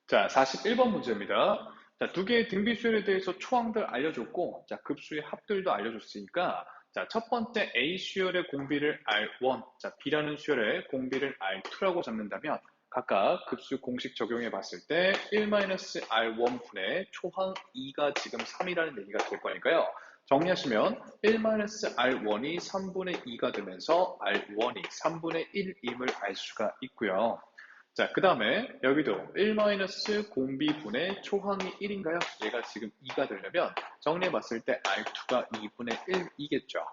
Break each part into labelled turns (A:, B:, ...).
A: 자, 41번 문제입니다. 자, 두 개의 등비수열에 대해서 초항들 알려줬고, 자, 급수의 합들도 알려줬으니까, 자, 첫 번째 A 수열의 공비를 R1, 자, B라는 수열의 공비를 R2라고 잡는다면, 각각 급수 공식 적용해 봤을 때 1-R1분의 초항 2가 지금 3이라는 얘기가 될 거니까요. 정리하시면 1-R1이 3분의 2가 되면서 R1이 3분의 1임을 알 수가 있고요. 자, 그 다음에 여기도 1-공비분의 초항이 1인가요? 얘가 지금 2가 되려면 정리해봤을 때 R2가 2분의 1이겠죠.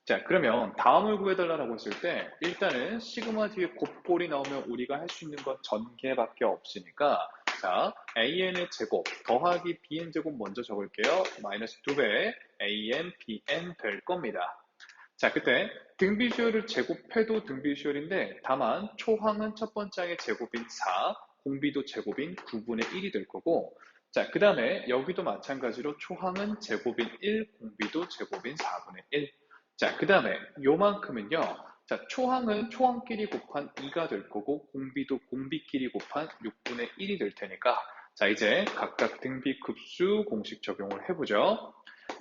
A: 자, 그러면 다음을 구해달라고 했을 때 일단은 시그마 뒤에 곱골이 나오면 우리가 할 수 있는 건 전개밖에 없으니까 자, AN의 제곱 더하기 BN 제곱 먼저 적을게요. 마이너스 2배 AN, BN 될 겁니다. 자, 그때 등비수열을 제곱해도 등비수열인데 다만 초항은 첫 번째 항의 제곱인 4, 공비도 제곱인 9분의 1이 될 거고 자, 그 다음에 여기도 마찬가지로 초항은 제곱인 1, 공비도 제곱인 4분의 1. 자, 그 다음에 요만큼은요. 자, 초항은 초항끼리 곱한 2가 될 거고 공비도 공비끼리 곱한 6분의 1이 될 테니까 자, 이제 각각 등비 급수 공식 적용을 해보죠.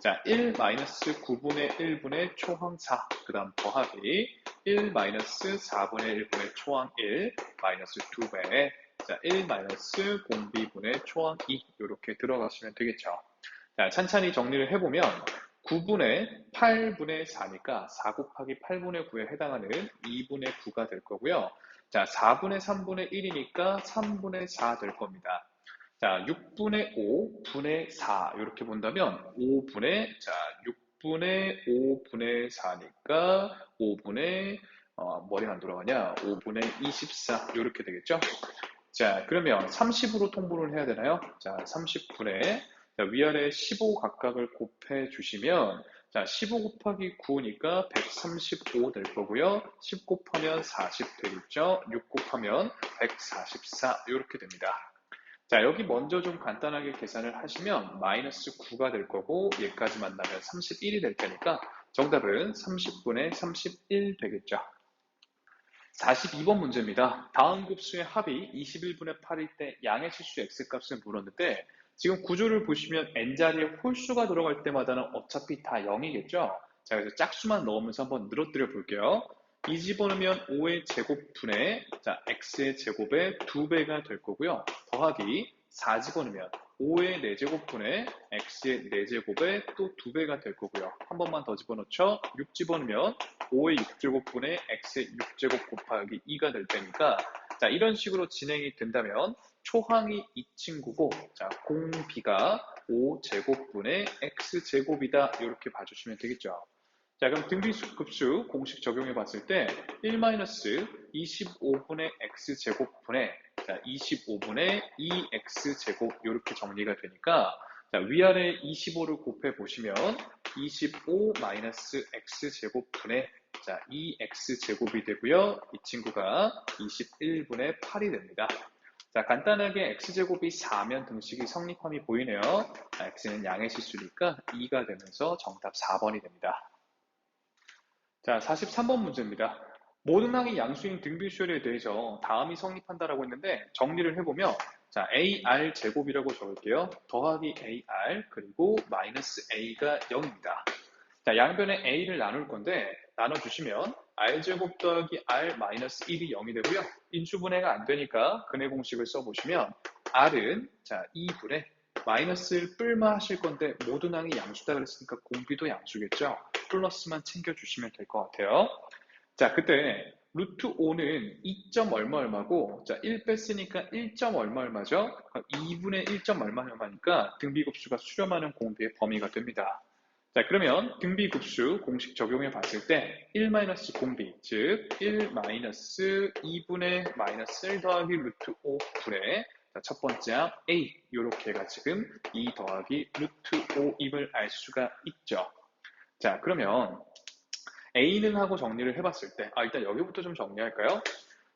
A: 자, 1-9분의 1분의 초항 4, 그 다음 더하기 1-4분의 1분의 초항 1, 마이너스 2배, 자, 1-공비분의 초항 2, 이렇게 들어가시면 되겠죠. 자, 찬찬히 정리를 해보면 9분의 8분의 4니까 4 곱하기 8분의 9에 해당하는 2분의 9가 될 거고요. 자, 4분의 3분의 1이니까 3분의 4 될 겁니다. 자, 6분의 5, 분의 4 이렇게 본다면 5분의 자 6분의 5분의 4니까 5분의 머리가 안 돌아가냐? 5분의 24 이렇게 되겠죠? 자, 그러면 30으로 통분을 해야 되나요? 자, 30분의 위아래 15 각각을 곱해 주시면 자, 15 곱하기 9니까 135 될 거고요. 10 곱하면 40 되겠죠? 6 곱하면 144 이렇게 됩니다. 자, 여기 먼저 좀 간단하게 계산을 하시면 마이너스 9가 될 거고 얘까지 만나면 31이 될 테니까 정답은 30분의 31 되겠죠. 42번 문제입니다. 다음 급수의 합이 21분의 8일 때 양의 실수 x값을 물었는데 지금 구조를 보시면 n자리에 홀수가 들어갈 때마다는 어차피 다 0이겠죠. 자, 그래서 짝수만 넣으면서 한번 늘어뜨려 볼게요. 2 집어넣으면 5의 제곱분의 자, x의 제곱의 2배가 될 거고요. 더하기 4 집어넣으면 5의 4제곱분의 x의 4제곱의 또 2배가 될 거고요. 한 번만 더 집어넣죠. 6 집어넣으면 5의 6제곱분의 x의 6제곱 곱하기 2가 될 테니까 자, 이런 식으로 진행이 된다면 초항이 이 친구고 자, 공비가 5제곱분의 x제곱이다. 이렇게 봐주시면 되겠죠. 자, 그럼 등비급수 공식 적용해 봤을 때 1-25분의 x제곱분의 자, 25분의 2x제곱 이렇게 정리가 되니까 자, 위아래 25를 곱해 보시면 25-x제곱분의 자, 2x제곱이 되고요. 이 친구가 21분의 8이 됩니다. 자, 간단하게 x제곱이 4면 등식이 성립함이 보이네요. 자, x는 양의 실수니까 2가 되면서 정답 4번이 됩니다. 자, 43번 문제입니다. 모든 항이 양수인 등비수열에 대해서 다음이 성립한다라고 했는데 정리를 해보면 자, AR 제곱이라고 적을게요. 더하기 AR 그리고 마이너스 A가 0입니다. 자, 양변에 A를 나눌 건데 나눠주시면 R제곱 더하기 R 마이너스 1이 0이 되고요. 인수분해가 안 되니까 근해 공식을 써보시면 R은 자, 2분의 마이너스를 뿔마 하실 건데 모든 항이 양수다 그랬으니까 공비도 양수겠죠. 플러스만 챙겨주시면 될 것 같아요. 자, 그때 루트 5는 2점 얼마 얼마고 자, 1 뺐으니까 1점 얼마 얼마죠? 2분의 1점 얼마 얼마니까 등비급수가 수렴하는 공비의 범위가 됩니다. 자, 그러면 등비급수 공식 적용해 봤을 때 1-공비, 즉 1-2분의 마이너스 1 더하기 루트 5분의 첫 번째 항 A 이렇게가 지금 2 더하기 루트 5임을 알 수가 있죠. 자, 그러면 A는 하고 정리를 해봤을 때 일단 여기부터 좀 정리할까요?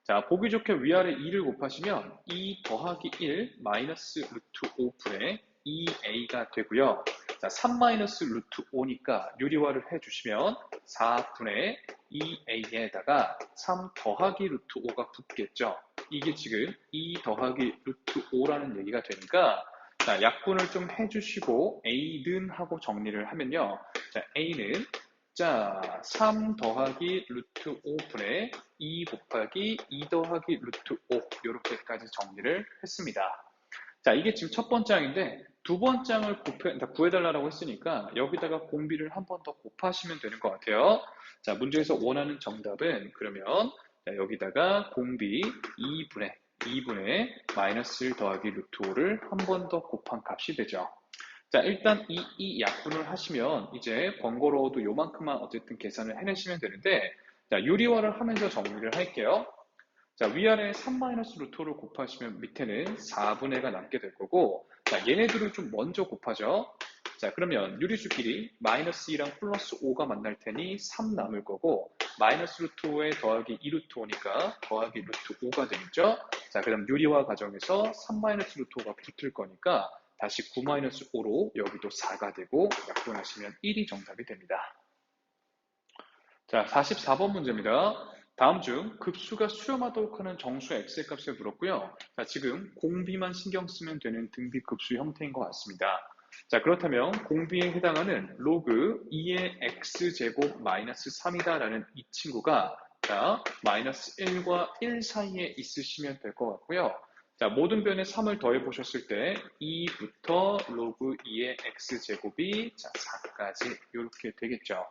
A: 자, 보기 좋게 위아래 2를 곱하시면 2 더하기 1 마이너스 루트 5분의 2A가 되고요. 자, 3 마이너스 루트 5니까 유리화를 해주시면 4분의 2A에다가 3 더하기 루트 5가 붙겠죠. 이게 지금 2 더하기 루트 5라는 얘기가 되니까 자, 약분을 좀 해주시고 A는 하고 정리를 하면요. 자, A는 자, 3 더하기 루트 5분의 2 곱하기 2 더하기 루트 5 이렇게까지 정리를 했습니다. 자, 이게 지금 첫 번째 항인데 두 번째 항을 구해달라고 했으니까 여기다가 공비를 한 번 더 곱하시면 되는 것 같아요. 자, 문제에서 원하는 정답은 그러면 자, 여기다가 공비 2분의 마이너스 1 더하기 루트 5를 한 번 더 곱한 값이 되죠. 자, 일단 이 약분을 하시면 이제 번거로워도 요만큼만 어쨌든 계산을 해내시면 되는데 자, 유리화를 하면서 정리를 할게요. 자, 위아래 3-루트를 곱하시면 밑에는 4분의 가 남게 될 거고 자, 얘네들을 좀 먼저 곱하죠. 자, 그러면 유리수끼리 마이너스 2랑 플러스 5가 만날 테니 3 남을 거고 마이너스 루트 5에 더하기 2 루트 5니까 더하기 루트 5가 되겠죠. 자, 그 다음 유리화 과정에서 3-루트 5가 붙을 거니까 다시 9-5로 여기도 4가 되고 약분하시면 1이 정답이 됩니다. 자, 44번 문제입니다. 다음 중 급수가 수렴하도록 하는 정수 x의 값을 물었고요. 자, 지금 공비만 신경 쓰면 되는 등비 급수 형태인 것 같습니다. 자, 그렇다면 공비에 해당하는 로그 2의 x제곱 마이너스 3이다라는 이 친구가 자, 마이너스 1과 1 사이에 있으시면 될 것 같고요. 자, 모든 변에 3을 더해 보셨을 때 2부터 로그 2의 x제곱이 자, 4까지 이렇게 되겠죠.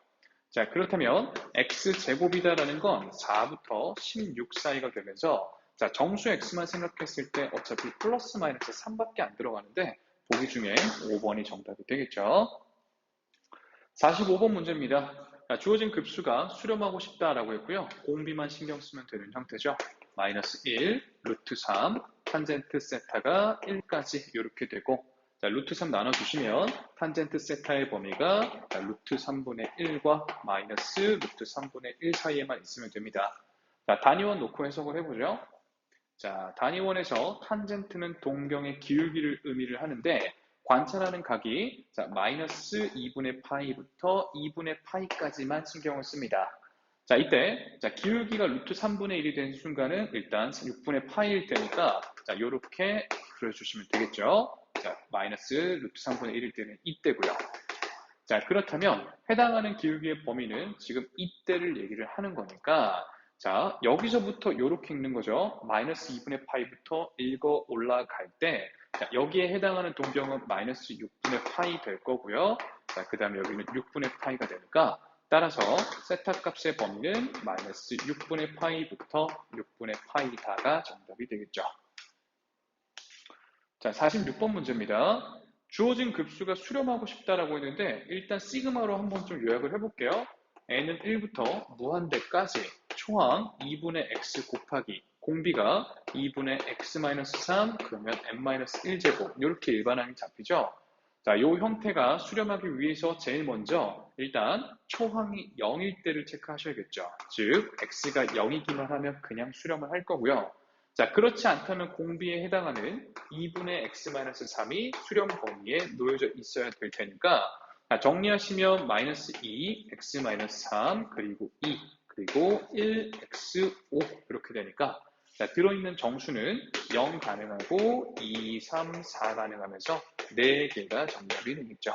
A: 자, 그렇다면 x제곱이다라는 건 4부터 16 사이가 되면서 자, 정수 x만 생각했을 때 어차피 플러스 마이너스 3밖에 안 들어가는데 보기 중에 5번이 정답이 되겠죠. 45번 문제입니다. 자, 주어진 급수가 수렴하고 싶다라고 했고요. 공비만 신경 쓰면 되는 형태죠. 마이너스 1, 루트 3, 탄젠트 세타가 1까지 이렇게 되고 자, 루트 3 나눠주시면 탄젠트 세타의 범위가 자, 루트 3분의 1과 마이너스 루트 3분의 1 사이에만 있으면 됩니다. 자, 단위원 놓고 해석을 해보죠. 자, 단위원에서 탄젠트는 동경의 기울기를 의미를 하는데 관찰하는 각이 자, 마이너스 2분의 파이부터 2분의 파이까지만 신경을 씁니다. 자, 이때 자, 기울기가 루트 3분의 1이 되는 순간은 일단 6분의 파이일 때니까 자, 이렇게 그려주시면 되겠죠. 자, 마이너스 루트 3분의 1일 때는 이때고요. 자, 그렇다면 해당하는 기울기의 범위는 지금 이때를 얘기를 하는 거니까 자, 여기서부터 이렇게 읽는 거죠. 마이너스 2분의 파이부터 읽어 올라갈 때 자, 여기에 해당하는 동경은 마이너스 6분의 파이 될 거고요. 자, 그 다음에 여기는 6분의 파이가 되니까 따라서 세타 값의 범위는 마이너스 6분의 파이부터 6분의 파이다가 정답이 되겠죠. 자, 46번 문제입니다. 주어진 급수가 수렴하고 싶다라고 했는데 일단 시그마로 한번 좀 요약을 해볼게요. n은 1부터 무한대까지 초항 2분의 x 곱하기 공비가 2분의 x-3 그러면 n-1제곱 이렇게 일반항이 잡히죠. 자, 이 형태가 수렴하기 위해서 제일 먼저 일단 초항이 0일 때를 체크하셔야겠죠. 즉 x가 0이기만 하면 그냥 수렴을 할 거고요. 자, 그렇지 않다면 공비에 해당하는 2분의 x-3이 수렴 범위에 놓여져 있어야 될 테니까 자, 정리하시면 마이너스 2, x-3, 그리고 2, 그리고 1, x5 이렇게 되니까 자, 들어있는 정수는 0 가능하고 2, 3, 4 가능하면서 4개가 정답이 되겠죠.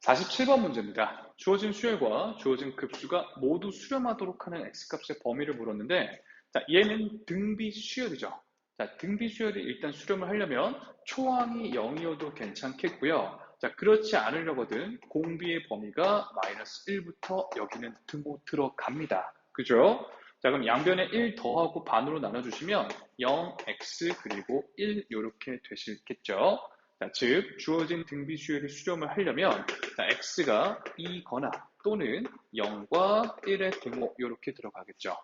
A: 47번 문제입니다. 주어진 수열과 주어진 급수가 모두 수렴하도록 하는 x값의 범위를 물었는데 자, 얘는 등비 수열이죠. 자, 등비 수열이 일단 수렴을 하려면 초항이 0이어도 괜찮겠고요. 자, 그렇지 않으려거든 공비의 범위가 마이너스 1부터 여기는 등호 들어갑니다. 그죠? 자, 그럼 양변에 1 더하고 반으로 나눠주시면 0, x 그리고 1 이렇게 되시겠죠. 자, 즉 주어진 등비 수열을 수렴을 하려면 자, x가 2거나 또는 0과 1의 등호 이렇게 들어가겠죠.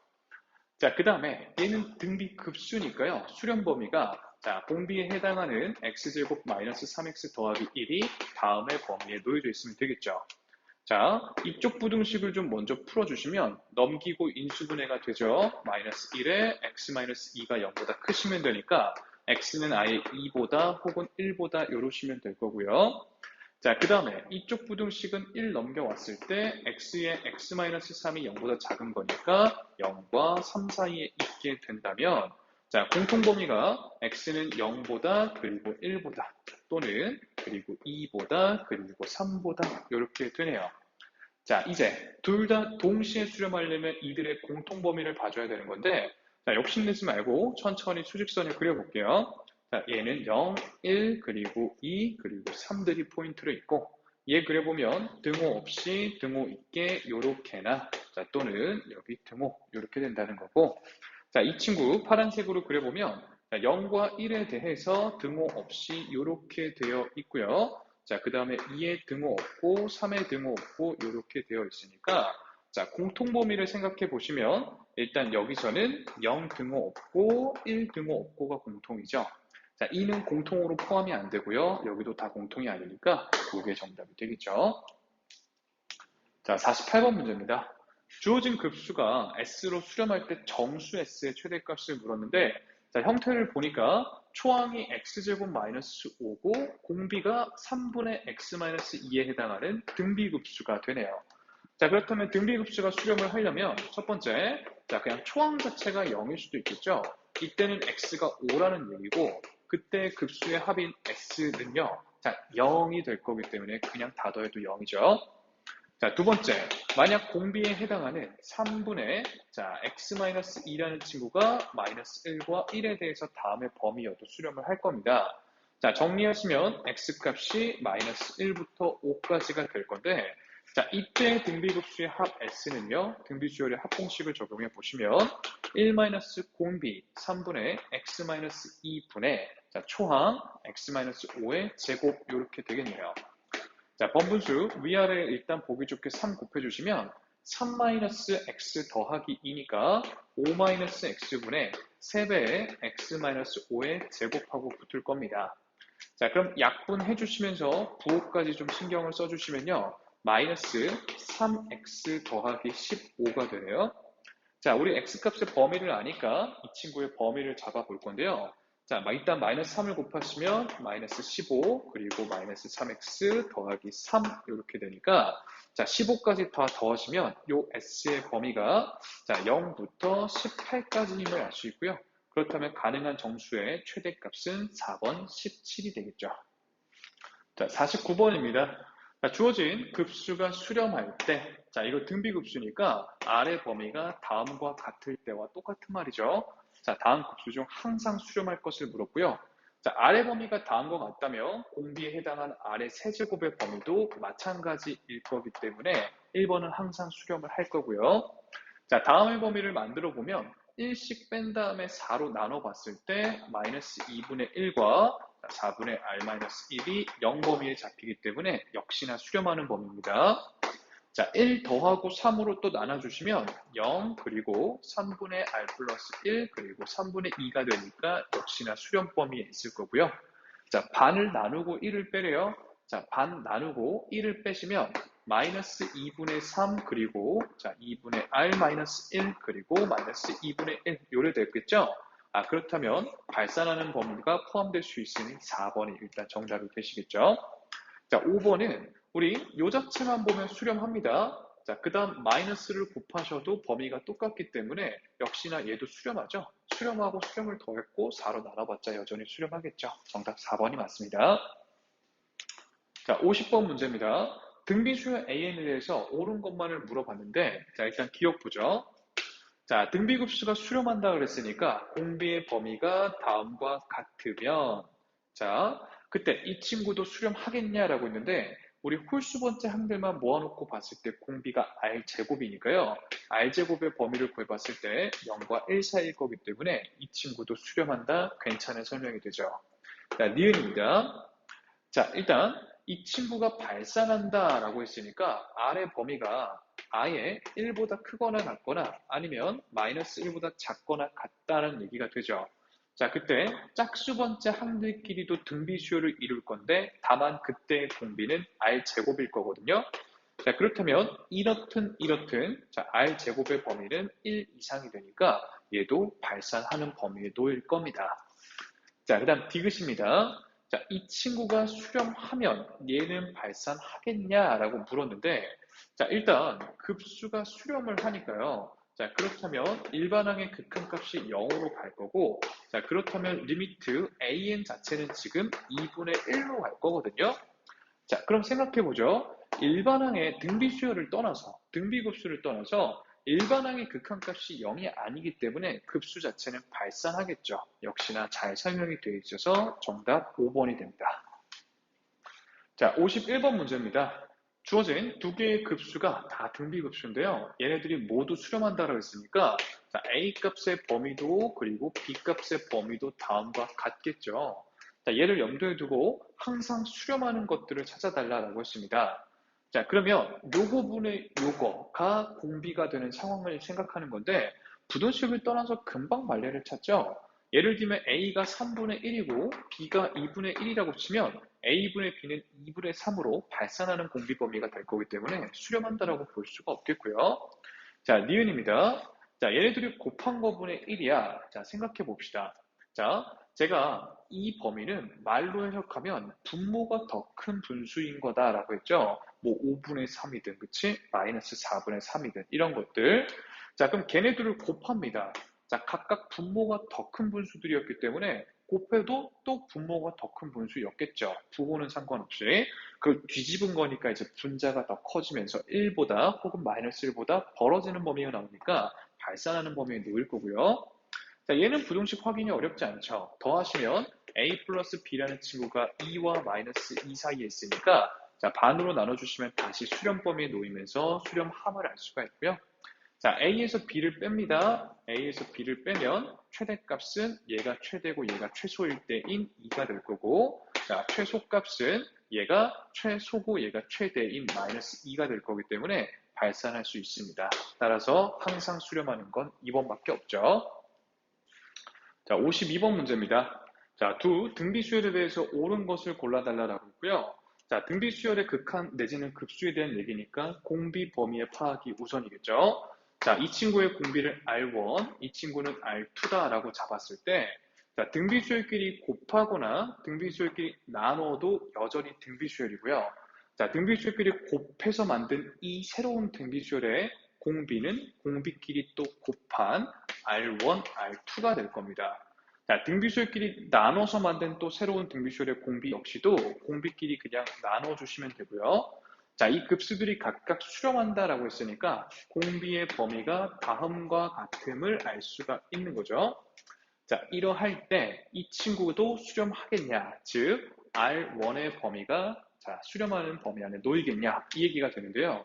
A: 자, 그 다음에 얘는 등비 급수니까요. 수렴 범위가 자, 공비에 해당하는 x제곱 마이너스 3x 더하기 1이 다음의 범위에 놓여져 있으면 되겠죠. 자, 이쪽 부등식을 좀 먼저 풀어주시면 넘기고 인수분해가 되죠. 마이너스 1에 x-2가 0보다 크시면 되니까 x는 아예 2보다 혹은 1보다 이러시면 될 거고요. 자, 그 다음에 이쪽 부등식은 1 넘겨왔을 때 x의 x-3이 0보다 작은 거니까 0과 3 사이에 있게 된다면 자, 공통범위가 x는 0보다 그리고 1보다 또는 그리고 2보다 그리고 3보다 이렇게 되네요. 자, 이제 둘 다 동시에 수렴하려면 이들의 공통범위를 봐줘야 되는 건데 자, 욕심내지 말고 천천히 수직선을 그려볼게요. 자, 얘는 0, 1, 그리고 2, 그리고 3들이 포인트로 있고 얘 그려보면 등호 없이 등호 있게 요렇게나 자, 또는 여기 등호 요렇게 된다는 거고 자, 이 친구 파란색으로 그려보면 자, 0과 1에 대해서 등호 없이 요렇게 되어 있고요. 자, 그 다음에 2의 등호 없고 3의 등호 없고 이렇게 되어 있으니까 자, 공통범위를 생각해 보시면 일단 여기서는 0 등호 없고 1 등호 없고가 공통이죠. 자, 2는 공통으로 포함이 안 되고요. 여기도 다 공통이 아니니까 이게 정답이 되겠죠. 자, 48번 문제입니다. 주어진 급수가 S로 수렴할 때 정수 S의 최대값을 물었는데 자, 형태를 보니까 초항이 X제곱 마이너스 5고 공비가 3분의 X 마이너스 2에 해당하는 등비급수가 되네요. 자, 그렇다면 등비급수가 수렴을 하려면 첫 번째, 자, 그냥 초항 자체가 0일 수도 있겠죠. 이때는 X가 5라는 얘기고 그때 급수의 합인 S는요. 자, 0이 될 거기 때문에 그냥 다 더해도 0이죠. 자, 두 번째, 만약 공비에 해당하는 3분의 자, x-2라는 친구가 마이너스 1과 1에 대해서 다음의 범위여도 수렴을 할 겁니다. 자, 정리하시면 x값이 마이너스 1부터 5까지가 될 건데 자, 이때 등비급수의 합 s는요. 등비수열의 합공식을 적용해 보시면 1 공비 3분의 x-2분의 자, 초항 x-5의 제곱 이렇게 되겠네요. 자, 번분수 위아래 일단 보기 좋게 3 곱해주시면 3-x 더하기 2니까 5-x분의 3배의 x-5의 제곱하고 붙을 겁니다. 자, 그럼 약분해 주시면서 부호까지 좀 신경을 써주시면요. 마이너스 3x 더하기 15가 되네요. 자, 우리 x값의 범위를 아니까 이 친구의 범위를 잡아볼 건데요. 자, 일단 마이너스 3을 곱하시면 마이너스 15 그리고 마이너스 3x 더하기 3 이렇게 되니까 자, 15까지 다 더하시면 요 s의 범위가 자, 0부터 18까지임을 알 수 있고요. 그렇다면 가능한 정수의 최대값은 4번 17이 되겠죠. 자, 49번입니다. 자, 주어진 급수가 수렴할 때, 자, 이거 등비급수니까 아래 범위가 다음과 같을 때와 똑같은 말이죠. 자, 다음 급수 중 항상 수렴할 것을 물었고요. 자, 아래 범위가 다음과 같다면 공비에 해당한 아래 세제곱의 범위도 마찬가지일 거기 때문에 1번은 항상 수렴을 할 거고요. 자, 다음의 범위를 만들어 보면 1씩 뺀 다음에 4로 나눠 봤을 때 마이너스 2분의 1과 4분의 r-1이 0범위에 잡히기 때문에 역시나 수렴하는 범위입니다. 자, 1 더하고 3으로 또 나눠주시면 0 그리고 3분의 r 플러스 1 그리고 3분의 2가 되니까 역시나 수렴 범위에 있을 거고요. 자, 반을 나누고 1을 빼래요. 자, 반 나누고 1을 빼시면 마이너스 2분의 3 그리고 자 2분의 r 마이너스 1 그리고 마이너스 2분의 1 요래 됐겠죠? 아, 그렇다면 발산하는 범위가 포함될 수 있으니 4번이 일단 정답이 되시겠죠? 자, 5번은 우리 요 자체만 보면 수렴합니다. 자, 그 다음 마이너스를 곱하셔도 범위가 똑같기 때문에 역시나 얘도 수렴하죠. 수렴하고 수렴을 더했고 4로 나눠봤자 여전히 수렴하겠죠. 정답 4번이 맞습니다. 자, 50번 문제입니다. 등비수열 AN에 대해서 옳은 것만을 물어봤는데 자, 일단 기억 보죠. 자, 등비급수가 수렴한다 그랬으니까 공비의 범위가 다음과 같으면 자, 그때 이 친구도 수렴하겠냐라고 했는데 우리 홀수 번째 항들만 모아놓고 봤을 때 공비가 r제곱이니까요. r제곱의 범위를 구해봤을 때 0과 1 사이일 거기 때문에 이 친구도 수렴한다. 괜찮은 설명이 되죠. 자, 니은입니다. 자, 일단 이 친구가 발산한다 라고 했으니까 R의 범위가 아예 1보다 크거나 같거나 아니면 마이너스 1보다 작거나 같다는 얘기가 되죠. 자, 그때 짝수 번째 항들끼리도 등비수열을 이룰 건데 다만 그때의 공비는 R제곱일 거거든요. 자, 그렇다면 이렇든 자, R제곱의 범위는 1 이상이 되니까 얘도 발산하는 범위에 놓일 겁니다. 자, 그 다음 디귿입니다. 자, 이 친구가 수렴하면 얘는 발산하겠냐라고 물었는데 자, 일단 급수가 수렴을 하니까요. 자, 그렇다면 일반항의 극한값이 0으로 갈 거고, 자, 그렇다면 리미트 an 자체는 지금 2분의 1로 갈 거거든요. 자, 그럼 생각해보죠. 일반항의 등비급수를 떠나서 일반항의 극한값이 0이 아니기 때문에 급수 자체는 발산하겠죠. 역시나 잘 설명이 되어 있어서 정답 5번이 됩니다. 자, 51번 문제입니다. 주어진 두 개의 급수가 다 등비급수인데요. 얘네들이 모두 수렴한다고 했으니까 자, A 값의 범위도 그리고 B 값의 범위도 다음과 같겠죠. 자, 얘를 염두에 두고 항상 수렴하는 것들을 찾아달라고 했습니다. 자, 그러면 요거분의 요거가 공비가 되는 상황을 생각하는 건데 부등식을 떠나서 금방 말례를 찾죠. 예를 들면 A가 3분의 1이고 B가 2분의 1이라고 치면 A분의 B는 2분의 3으로 발산하는 공비 범위가 될 거기 때문에 수렴한다라고 볼 수가 없겠고요. 자, 니은입니다. 자, 얘네들이 곱한 거분의 1이야. 자, 생각해 봅시다. 자, 제가 이 범위는 말로 해석하면 분모가 더 큰 분수인 거다라고 했죠. 뭐 5분의 3이든, 그치? 마이너스 4분의 3이든, 이런 것들. 자, 그럼 걔네들을 곱합니다. 자, 각각 분모가 더 큰 분수들이었기 때문에 곱해도 또 분모가 더 큰 분수였겠죠. 부호는 상관없이. 그걸 뒤집은 거니까 이제 분자가 더 커지면서 1보다 혹은 마이너스 1보다 벌어지는 범위가 나오니까 발산하는 범위에 놓일 거고요. 자, 얘는 부등식 확인이 어렵지 않죠. 더하시면 a 플러스 b라는 친구가 2와 마이너스 2 사이에 있으니까 자, 반으로 나눠주시면 다시 수렴 범위에 놓이면서 수렴함을 알 수가 있고요. 자, A에서 B를 뺍니다. A에서 B를 빼면 최대값은 얘가 최대고 얘가 최소일 때인 2가 될 거고, 자, 최소값은 얘가 최소고 얘가 최대인 마이너스 2가 될 거기 때문에 발산할 수 있습니다. 따라서 항상 수렴하는 건 2번밖에 없죠. 자, 52번 문제입니다. 자, 두 등비수열에 대해서 옳은 것을 골라달라고 했고요. 자, 등비수열의 극한 내지는 급수에 대한 얘기니까 공비 범위의 파악이 우선이겠죠. 자, 이 친구의 공비를 R1, 이 친구는 R2다라고 잡았을 때, 자, 등비수열끼리 곱하거나 등비수열끼리 나눠도 여전히 등비수열이고요. 자, 등비수열끼리 곱해서 만든 이 새로운 등비수열의 공비는 공비끼리 또 곱한 R1, R2가 될 겁니다. 자, 등비수열끼리 나눠서 만든 또 새로운 등비수열의 공비 역시도 공비끼리 그냥 나눠주시면 되고요. 자, 이 급수들이 각각 수렴한다라고 했으니까 공비의 범위가 다음과 같음을 알 수가 있는 거죠. 자, 이러할 때 이 친구도 수렴하겠냐, 즉 R1의 범위가 자, 수렴하는 범위 안에 놓이겠냐, 이 얘기가 되는데요.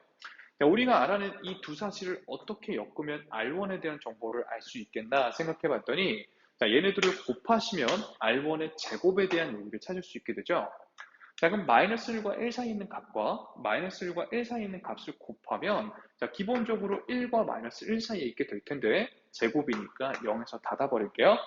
A: 자, 우리가 알아낸 이 두 사실을 어떻게 엮으면 R1에 대한 정보를 알 수 있겠나 생각해 봤더니 자, 얘네들을 곱하시면 R1의 제곱에 대한 얘기를 찾을 수 있게 되죠. 자, 그럼 마이너스 1과 1 사이에 있는 값과 마이너스 1과 1 사이에 있는 값을 곱하면 자, 기본적으로 1과 마이너스 1 사이에 있게 될 텐데 제곱이니까 0에서 닫아버릴게요.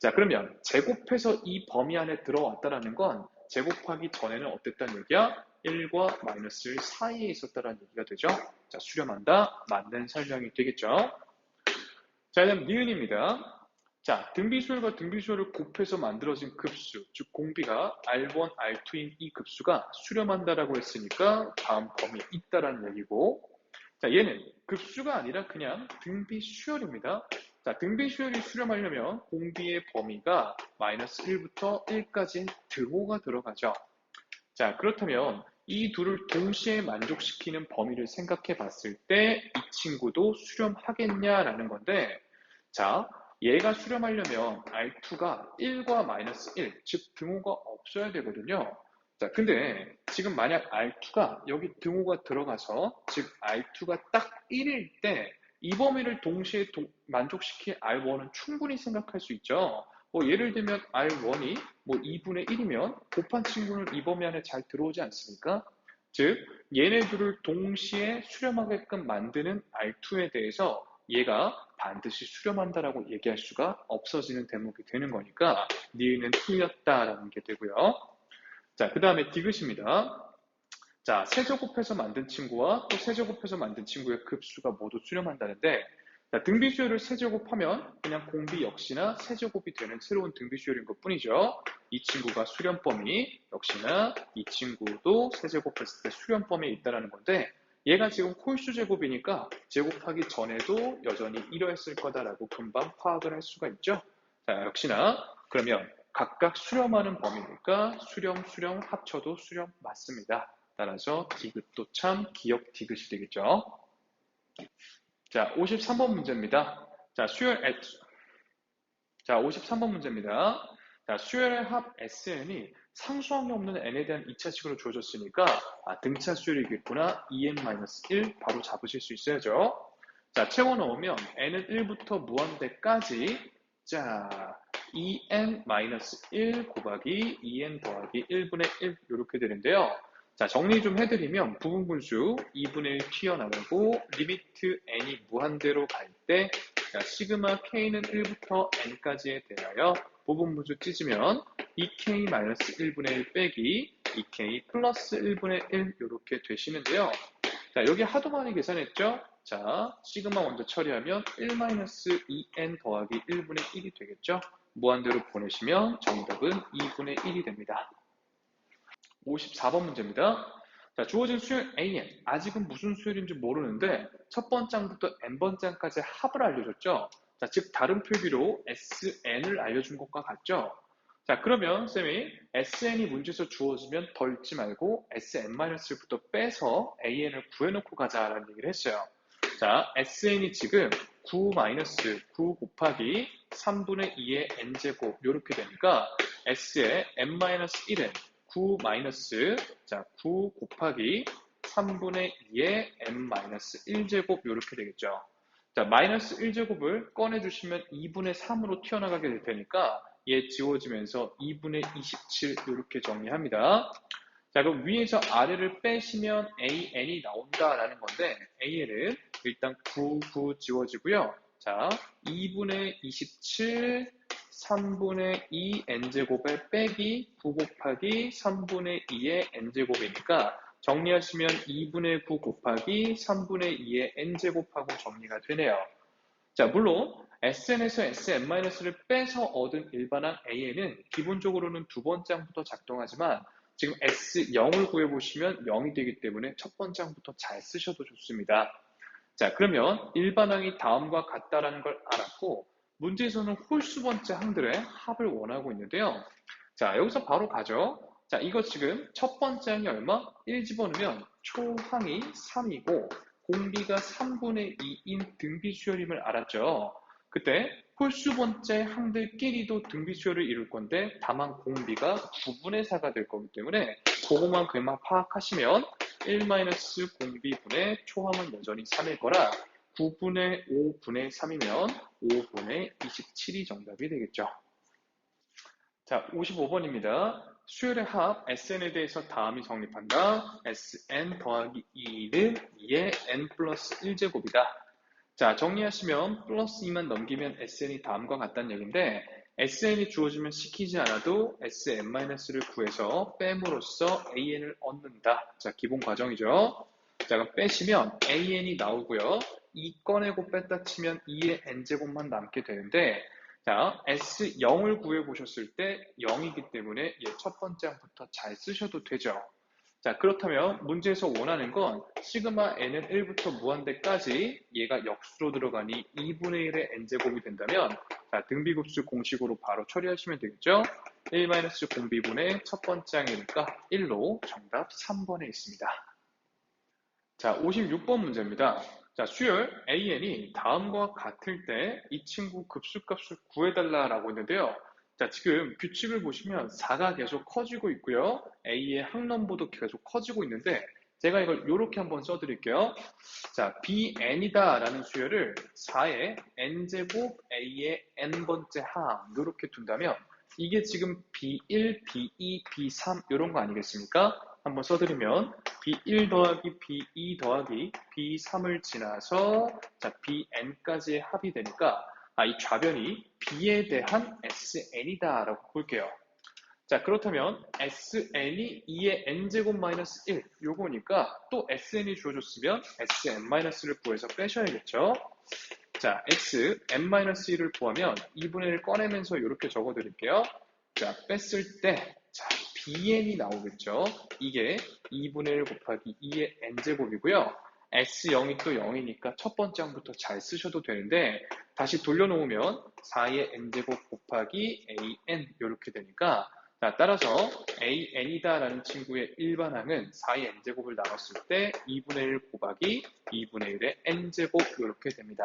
A: 자, 그러면 제곱해서 이 범위 안에 들어왔다라는 건 제곱하기 전에는 어땠다는 얘기야? 1과 마이너스 1 사이에 있었다라는 얘기가 되죠. 자, 수렴한다. 맞는 설명이 되겠죠. 자, 다음 니은입니다. 자, 등비수열과 등비수열을 곱해서 만들어진 급수, 즉 공비가 R1, R2인 이 급수가 수렴한다라고 했으니까 다음 범위에 있다라는 얘기고, 자, 얘는 급수가 아니라 그냥 등비수열입니다. 자, 등비수열이 수렴하려면 공비의 범위가 마이너스 1부터 1까지 등호가 들어가죠. 자, 그렇다면 이 둘을 동시에 만족시키는 범위를 생각해 봤을 때 이 친구도 수렴하겠냐라는 건데, 자, 얘가 수렴하려면 R2가 1과 마이너스 1, 즉 등호가 없어야 되거든요. 자, 근데 지금 만약 R2가 여기 등호가 들어가서, 즉 R2가 딱 1일 때 이 범위를 동시에 만족시킬 R1은 충분히 생각할 수 있죠. 뭐 예를 들면 R1이 뭐 2분의 1이면 곱한 친구는 이 범위 안에 잘 들어오지 않습니까? 즉 얘네들을 동시에 수렴하게끔 만드는 R2에 대해서 얘가 반드시 수렴한다라고 얘기할 수가 없어지는 대목이 되는 거니까 니은은 틀렸다라는 게 되고요. 자, 그 다음에 디귿입니다. 자, 세제곱해서 만든 친구와 또 세제곱해서 만든 친구의 급수가 모두 수렴한다는데 자, 등비수열을 세제곱하면 그냥 공비 역시나 세제곱이 되는 새로운 등비수열인 것 뿐이죠. 이 친구가 수렴 범위 역시나 이 친구도 세제곱했을 때 수렴 범위에 있다는 건데 얘가 지금 홀수 제곱이니까 제곱하기 전에도 여전히 이러했을 거다라고 금방 파악을 할 수가 있죠. 자, 역시나 그러면 각각 수렴하는 범위니까 수렴, 수렴 합쳐도 수렴 맞습니다. 따라서 디귿도 참 기억 디귿이 되겠죠. 자, 53번 문제입니다. 자, 53번 문제입니다. 자, 수열의 합 SN이 상수항이 없는 n에 대한 2차식으로 주어졌으니까 등차 수열이겠구나. 2n-1 바로 잡으실 수 있어야죠. 자, 채워 넣으면 n은 1부터 무한대까지 자, 2n-1 곱하기 2n 더하기 1분의 1 이렇게 되는데요. 자, 정리 좀 해드리면 부분분수 2분의 1 튀어나가고 리미트 n이 무한대로 갈 때 시그마 k는 1부터 n까지에 대하여 부분분수 찢으면 2k-1분의 1 빼기 2k 플러스 1분의 1 이렇게 되시는데요. 자, 여기 하도 많이 계산했죠? 자, 시그마 먼저 처리하면 1-2n 더하기 1분의 1이 되겠죠? 무한대로 보내시면 정답은 2분의 1이 됩니다. 54번 문제입니다. 자, 주어진 수열 AN, 아직은 무슨 수열인지 모르는데 첫 번장부터 n번장까지 합을 알려줬죠. 자, 즉 다른 표기로 SN을 알려준 것과 같죠. 자, 그러면 쌤이 SN이 문제에서 주어지면 더 읽지 말고 SN-1부터 빼서 AN을 구해놓고 가자라는 얘기를 했어요. 자, SN이 지금 9 곱하기 3분의 2의 n제곱 이렇게 되니까 S의 n-1은 9 곱하기 3분의 2의 n-1제곱 이렇게 되겠죠. 자, 마이너스 1제곱을 꺼내주시면 2분의 3으로 튀어나가게 될 테니까 얘 지워지면서 2분의 27 이렇게 정리합니다. 자, 그럼 위에서 아래를 빼시면 AN이 나온다라는 건데 AN은 일단 9 지워지고요. 자, 2분의 27 3분의 2 n제곱에 빼기 9 곱하기 3분의 2의 n제곱이니까 정리하시면 2분의 9 곱하기 3분의 2의 n제곱하고 정리가 되네요. 자, 물론 SN에서 SN-를 빼서 얻은 일반항 AN은 기본적으로는 두 번장부터 작동하지만 지금 S0을 구해보시면 0이 되기 때문에 첫 번장부터 잘 쓰셔도 좋습니다. 자, 그러면 일반항이 다음과 같다라는 걸 알았고 문제에서는 홀수 번째 항들의 합을 원하고 있는데요. 자, 여기서 바로 가죠. 자, 이거 지금 첫 번째 항이 얼마? 1 집어넣으면 초항이 3이고 공비가 3분의 2인 등비수열임을 알았죠. 그때 홀수 번째 항들끼리도 등비수열을 이룰 건데 다만 공비가 9분의 4가 될 거기 때문에 그것만 그만 파악하시면 1-공비분의 초항은 여전히 3일 거라 9분의 5분의 3이면 5분의 27이 정답이 되겠죠. 자, 55번입니다. 수열의 합 SN에 대해서 다음이 성립한다. SN 더하기 2는 2의 n 플러스 1제곱이다. 자, 정리하시면 플러스 2만 넘기면 SN이 다음과 같다는 얘기인데 SN이 주어지면 시키지 않아도 SN-를 구해서 뺨으로써 AN을 얻는다. 자, 기본 과정이죠. 자, 그럼 빼시면 AN이 나오고요. 2 꺼내고 뺐다 치면 2의 n제곱만 남게 되는데 자, S0을 구해보셨을 때 0이기 때문에 얘 첫 번째부터 잘 쓰셔도 되죠. 자, 그렇다면 문제에서 원하는 건 시그마 n은 1부터 무한대까지 얘가 역수로 들어가니 2분의 1의 n제곱이 된다면 자, 등비급수 공식으로 바로 처리하시면 되겠죠. 1-공비분의 첫 번째 항이니까 1로 정답 3번에 있습니다. 자, 56번 문제입니다. 자, 수열 AN이 다음과 같을 때 이 친구 급수값을 구해달라라고 했는데요. 자, 지금 규칙을 보시면 4가 계속 커지고 있고요. A의 항넘보도 계속 커지고 있는데 제가 이걸 이렇게 한번 써드릴게요. 자, BN이다 라는 수열을 4의 n제곱 A의 n번째 항 이렇게 둔다면 이게 지금 B1, B2, B3 이런 거 아니겠습니까? 한번 써드리면 B1 더하기 B2 더하기 B3을 지나서 자, BN까지의 합이 되니까 이 좌변이 B에 대한 SN이다 라고 볼게요. 자, 그렇다면 SN이 2의 n제곱 마이너스 1 요거니까 또 SN이 주어졌으면 SN-를 구해서 빼셔야겠죠. 자, Xn-1을 구하면 2분의 1 꺼내면서 이렇게 적어드릴게요. 자, 뺐을 때 자, BN이 나오겠죠. 이게 2분의 1 곱하기 2의 n제곱이고요. S0이 또 0이니까 첫 번째 항부터 잘 쓰셔도 되는데 다시 돌려놓으면 4의 n제곱 곱하기 an 이렇게 되니까 자, 따라서 an이다라는 친구의 일반항은 4의 n제곱을 나눴을 때 2분의 1 곱하기 2분의 1의 n제곱 이렇게 됩니다.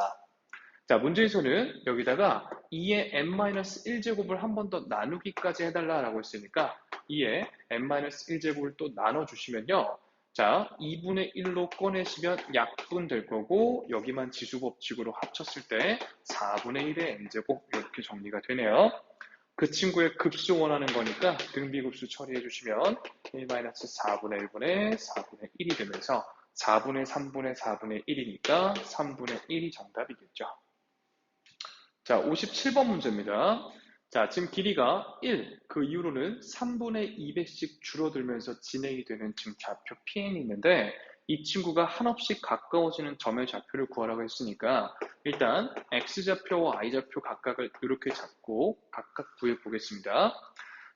A: 자, 문제에서는 여기다가 2의 n-1제곱을 한 번 더 나누기까지 해달라고 했으니까 2의 n-1제곱을 또 나눠주시면요. 자, 2분의 1로 꺼내시면 약분 될 거고 여기만 지수법칙으로 합쳤을 때 4분의 1의 n제곱 이렇게 정리가 되네요. 그 친구의 급수 원하는 거니까 등비급수 처리해 주시면 1-4분의 1분의 4분의 1이 되면서 4분의 3분의 4분의 1이니까 3분의 1이 정답이겠죠. 자, 57번 문제입니다. 자, 지금 길이가 1, 그 이후로는 3분의 2배씩 줄어들면서 진행이 되는 지금 좌표 PN이 있는데 이 친구가 한없이 가까워지는 점의 좌표를 구하라고 했으니까 일단 X좌표와 Y좌표 각각을 이렇게 잡고 각각 구해 보겠습니다.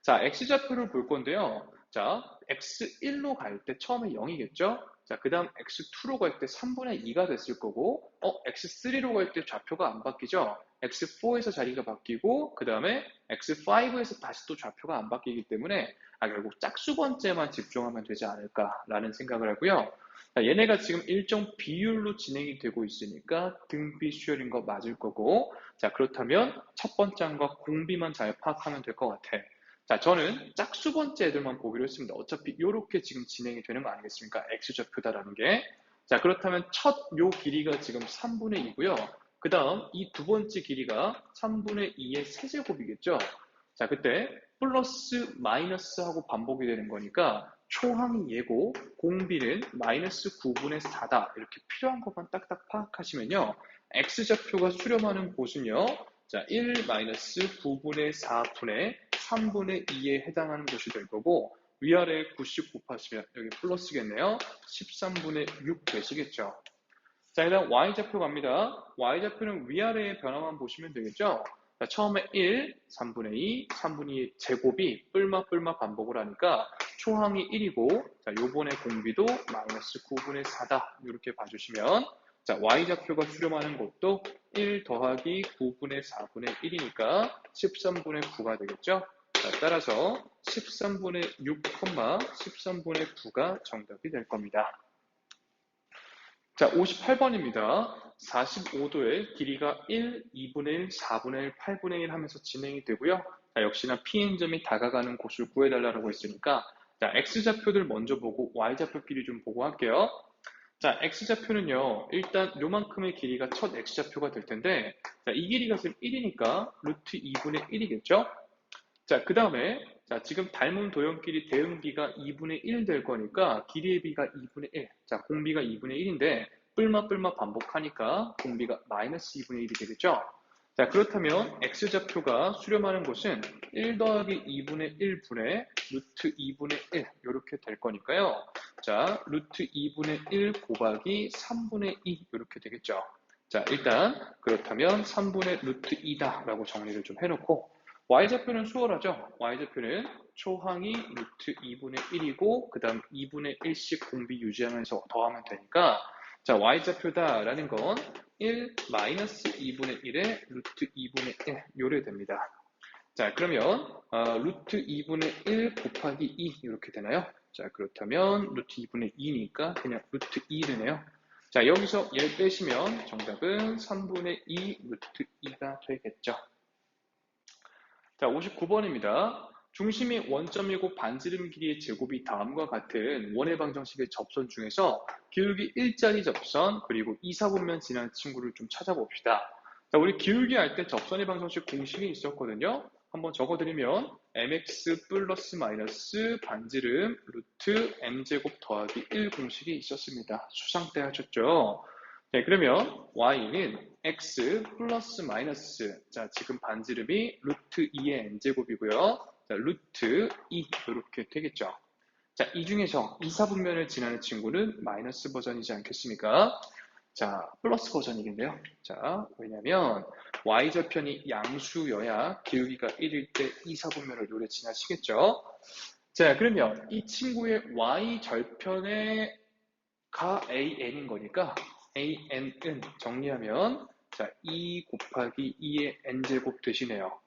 A: 자, X좌표를 볼 건데요. 자, X1로 갈 때 처음에 0이겠죠? 자, 그 다음 X2로 갈 때 3분의 2가 됐을 거고, X3로 갈 때 좌표가 안 바뀌죠? X4에서 자리가 바뀌고, 그 다음에 X5에서 다시 또 좌표가 안 바뀌기 때문에, 결국 짝수 번째만 집중하면 되지 않을까라는 생각을 하고요. 자, 얘네가 지금 일정 비율로 진행이 되고 있으니까 등비 수열인 거 맞을 거고, 자, 그렇다면 첫 번째 항과 공비만 잘 파악하면 될 것 같아. 자, 저는 짝수 번째 애들만 보기로 했습니다. 어차피 이렇게 지금 진행이 되는 거 아니겠습니까? X좌표다라는 게. 자, 그렇다면 첫 요 길이가 지금 3분의 2고요. 그 다음 이 두 번째 길이가 3분의 2의 세제곱이겠죠? 자, 그때 플러스 마이너스 하고 반복이 되는 거니까 초항이 얘고 공비는 마이너스 9분의 4다. 이렇게 필요한 것만 딱딱 파악하시면요. X좌표가 수렴하는 곳은요. 자, 1 마이너스 9분의 4분의 3분의 2에 해당하는 것이 될 거고 위아래에 90 곱하시면 여기 플러스겠네요. 13분의 6 되시겠죠. 자, 일단 Y좌표 갑니다. Y좌표는 위아래의 변화만 보시면 되겠죠. 자, 처음에 1, 3분의 2, 3분의 2의 제곱이 뿔마 반복을 하니까 초항이 1이고 자, 요번에 공비도 마이너스 9분의 4다. 이렇게 봐주시면 자, Y좌표가 수렴하는 곳도 1 더하기 9분의 4분의 1이니까 13분의 9가 되겠죠. 자, 따라서 13분의 6, 13분의 9가 정답이 될 겁니다. 자, 58번입니다. 45도의 길이가 1, 2분의 1, 4분의 1, 8분의 1 하면서 진행이 되고요. 자, 역시나 PN점이 다가가는 곳을 구해달라고 했으니까 자, X좌표들 먼저 보고 Y좌표끼리 좀 보고 할게요. 자, X좌표는요, 일단 요만큼의 길이가 첫 X좌표가 될 텐데 자, 이 길이가 지금 1이니까 루트 2분의 1이겠죠? 자, 그 다음에 자, 지금 닮은 도형끼리 대응비가 2분의 1 될 거니까 길이의 비가 2분의 1. 자, 공비가 2분의 1인데 뿔마 반복하니까 공비가 마이너스 2분의 1이 되겠죠? 자, 그렇다면 X좌표가 수렴하는 곳은 1 더하기 2분의 1분의 루트 2분의 1 이렇게 될 거니까요. 자, 루트 2분의 1 곱하기 3분의 2 이렇게 되겠죠. 자, 일단 그렇다면 3분의 루트 2다 라고 정리를 좀 해놓고 Y좌표는 수월하죠. Y좌표는 초항이 루트 2분의 1이고 그 다음 2분의 1씩 공비 유지하면서 더하면 되니까 자, Y좌표다라는 건 1 마이너스 2분의 1에 루트 2분의 1 요래 됩니다. 자, 그러면 루트 2분의 1 곱하기 2 이렇게 되나요? 자, 그렇다면 루트 2분의 2니까 그냥 루트 2 되네요. 자, 여기서 얘 빼시면 정답은 3분의 2 루트 2가 되겠죠. 자, 59번입니다. 중심이 원점이고 반지름 길이의 제곱이 다음과 같은 원의 방정식의 접선 중에서 기울기 1짜리 접선 그리고 2, 4분면 지나는 친구를 좀 찾아봅시다. 자, 우리 기울기 할 때 접선의 방정식 공식이 있었거든요. 한번 적어드리면 mx 플러스 마이너스 반지름 루트 m제곱 더하기 1 공식이 있었습니다. 수상 때 하셨죠? 네, 그러면 y는 x 플러스 마이너스 자, 지금 반지름이 루트 2의 n제곱이고요. 자, 루트 2 이렇게 되겠죠. 자, 이 중에서 2, 4분면을 지나는 친구는 마이너스 버전이지 않겠습니까? 자, 플러스 버전이겠네요. 자, 왜냐면 y절편이 양수여야 기울기가 1일 때 2, 4분면을 노래 지나시겠죠. 자, 그러면 이 친구의 y절편의 an인 거니까 an은 정리하면 자, 2 곱하기 2의 n제곱 되시네요.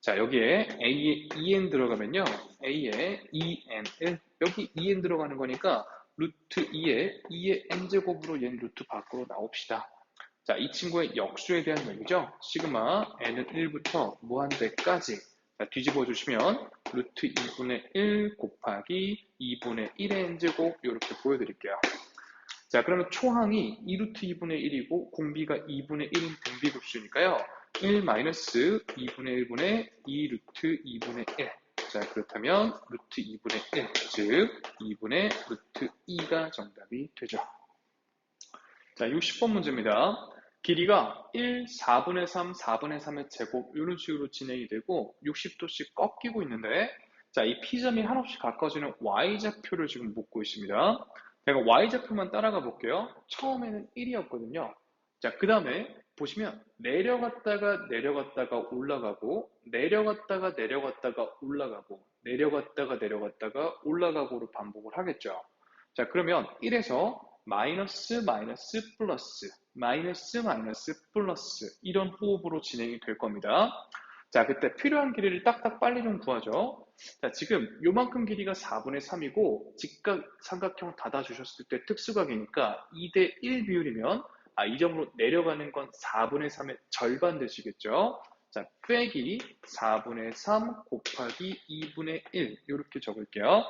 A: 자, 여기에 a에 2n 들어가면요. a에 2n을 여기 2n 들어가는 거니까 루트 2의 n제곱으로 얘는 루트 밖으로 나옵시다. 자, 이 친구의 역수에 대한 얘기죠. 시그마 n은 1부터 무한대까지 자, 뒤집어 주시면 루트 2분의 1 곱하기 2분의 1의 n제곱 이렇게 보여드릴게요. 자, 그러면 초항이 2루트 2분의 1이고 공비가 2분의 1인 등비급수니까요. 1 마이너스 2분의 1분의 2루트 2분의 1. 자, 그렇다면 루트 2분의 1, 즉 2분의 루트 2가 정답이 되죠. 자, 60번 문제입니다. 길이가 1, 4분의 3, 4분의 3의 제곱 이런 식으로 진행이 되고 60도씩 꺾이고 있는데 자, 이 P점이 한없이 가까워지는 Y좌표를 지금 묻고 있습니다. 제가 Y좌표만 따라가 볼게요. 처음에는 1이었거든요. 자, 그 다음에 보시면 내려갔다가 올라가고 내려갔다가 올라가고 내려갔다가 올라가고로 반복을 하겠죠. 자, 그러면 1에서 마이너스 플러스 이런 호흡으로 진행이 될 겁니다. 자, 그때 필요한 길이를 딱딱 빨리 좀 구하죠. 자, 지금 요만큼 길이가 4분의 3이고 직각 삼각형 닫아주셨을 때 특수각이니까 2대 1 비율이면 이 점으로 내려가는 건 4분의 3의 절반 되시겠죠. 자, 빼기 4분의 3 곱하기 2분의 1 이렇게 적을게요.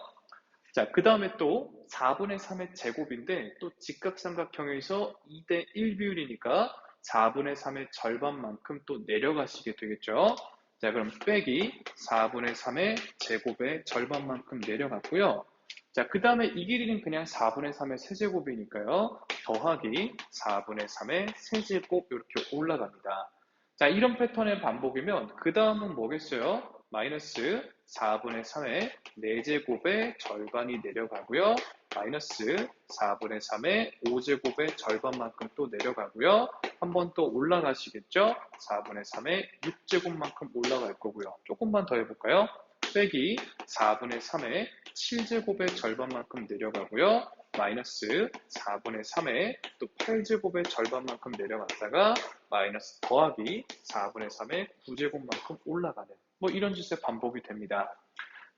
A: 자, 그 다음에 또 4분의 3의 제곱인데 또 직각삼각형에서 2대 1 비율이니까 4분의 3의 절반만큼 또 내려가시게 되겠죠. 자, 그럼 빼기 4분의 3의 제곱의 절반만큼 내려갔고요. 자, 그 다음에 이 길이는 그냥 4분의 3의 세제곱이니까요. 더하기 4분의 3의 세제곱 이렇게 올라갑니다. 자, 이런 패턴의 반복이면 그 다음은 뭐겠어요? 마이너스 4분의 3의 4제곱의 절반이 내려가고요. 마이너스 4분의 3의 5제곱의 절반만큼 또 내려가고요. 한 번 또 올라가시겠죠? 4분의 3의 6제곱만큼 올라갈 거고요. 조금만 더 해볼까요? 빼기 4분의 3의 7제곱의 절반만큼 내려가고요. 마이너스 4분의 3의 또 8제곱의 절반만큼 내려갔다가 마이너스 더하기 4분의 3의 9제곱만큼 올라가는 뭐 이런 짓의 반복이 됩니다.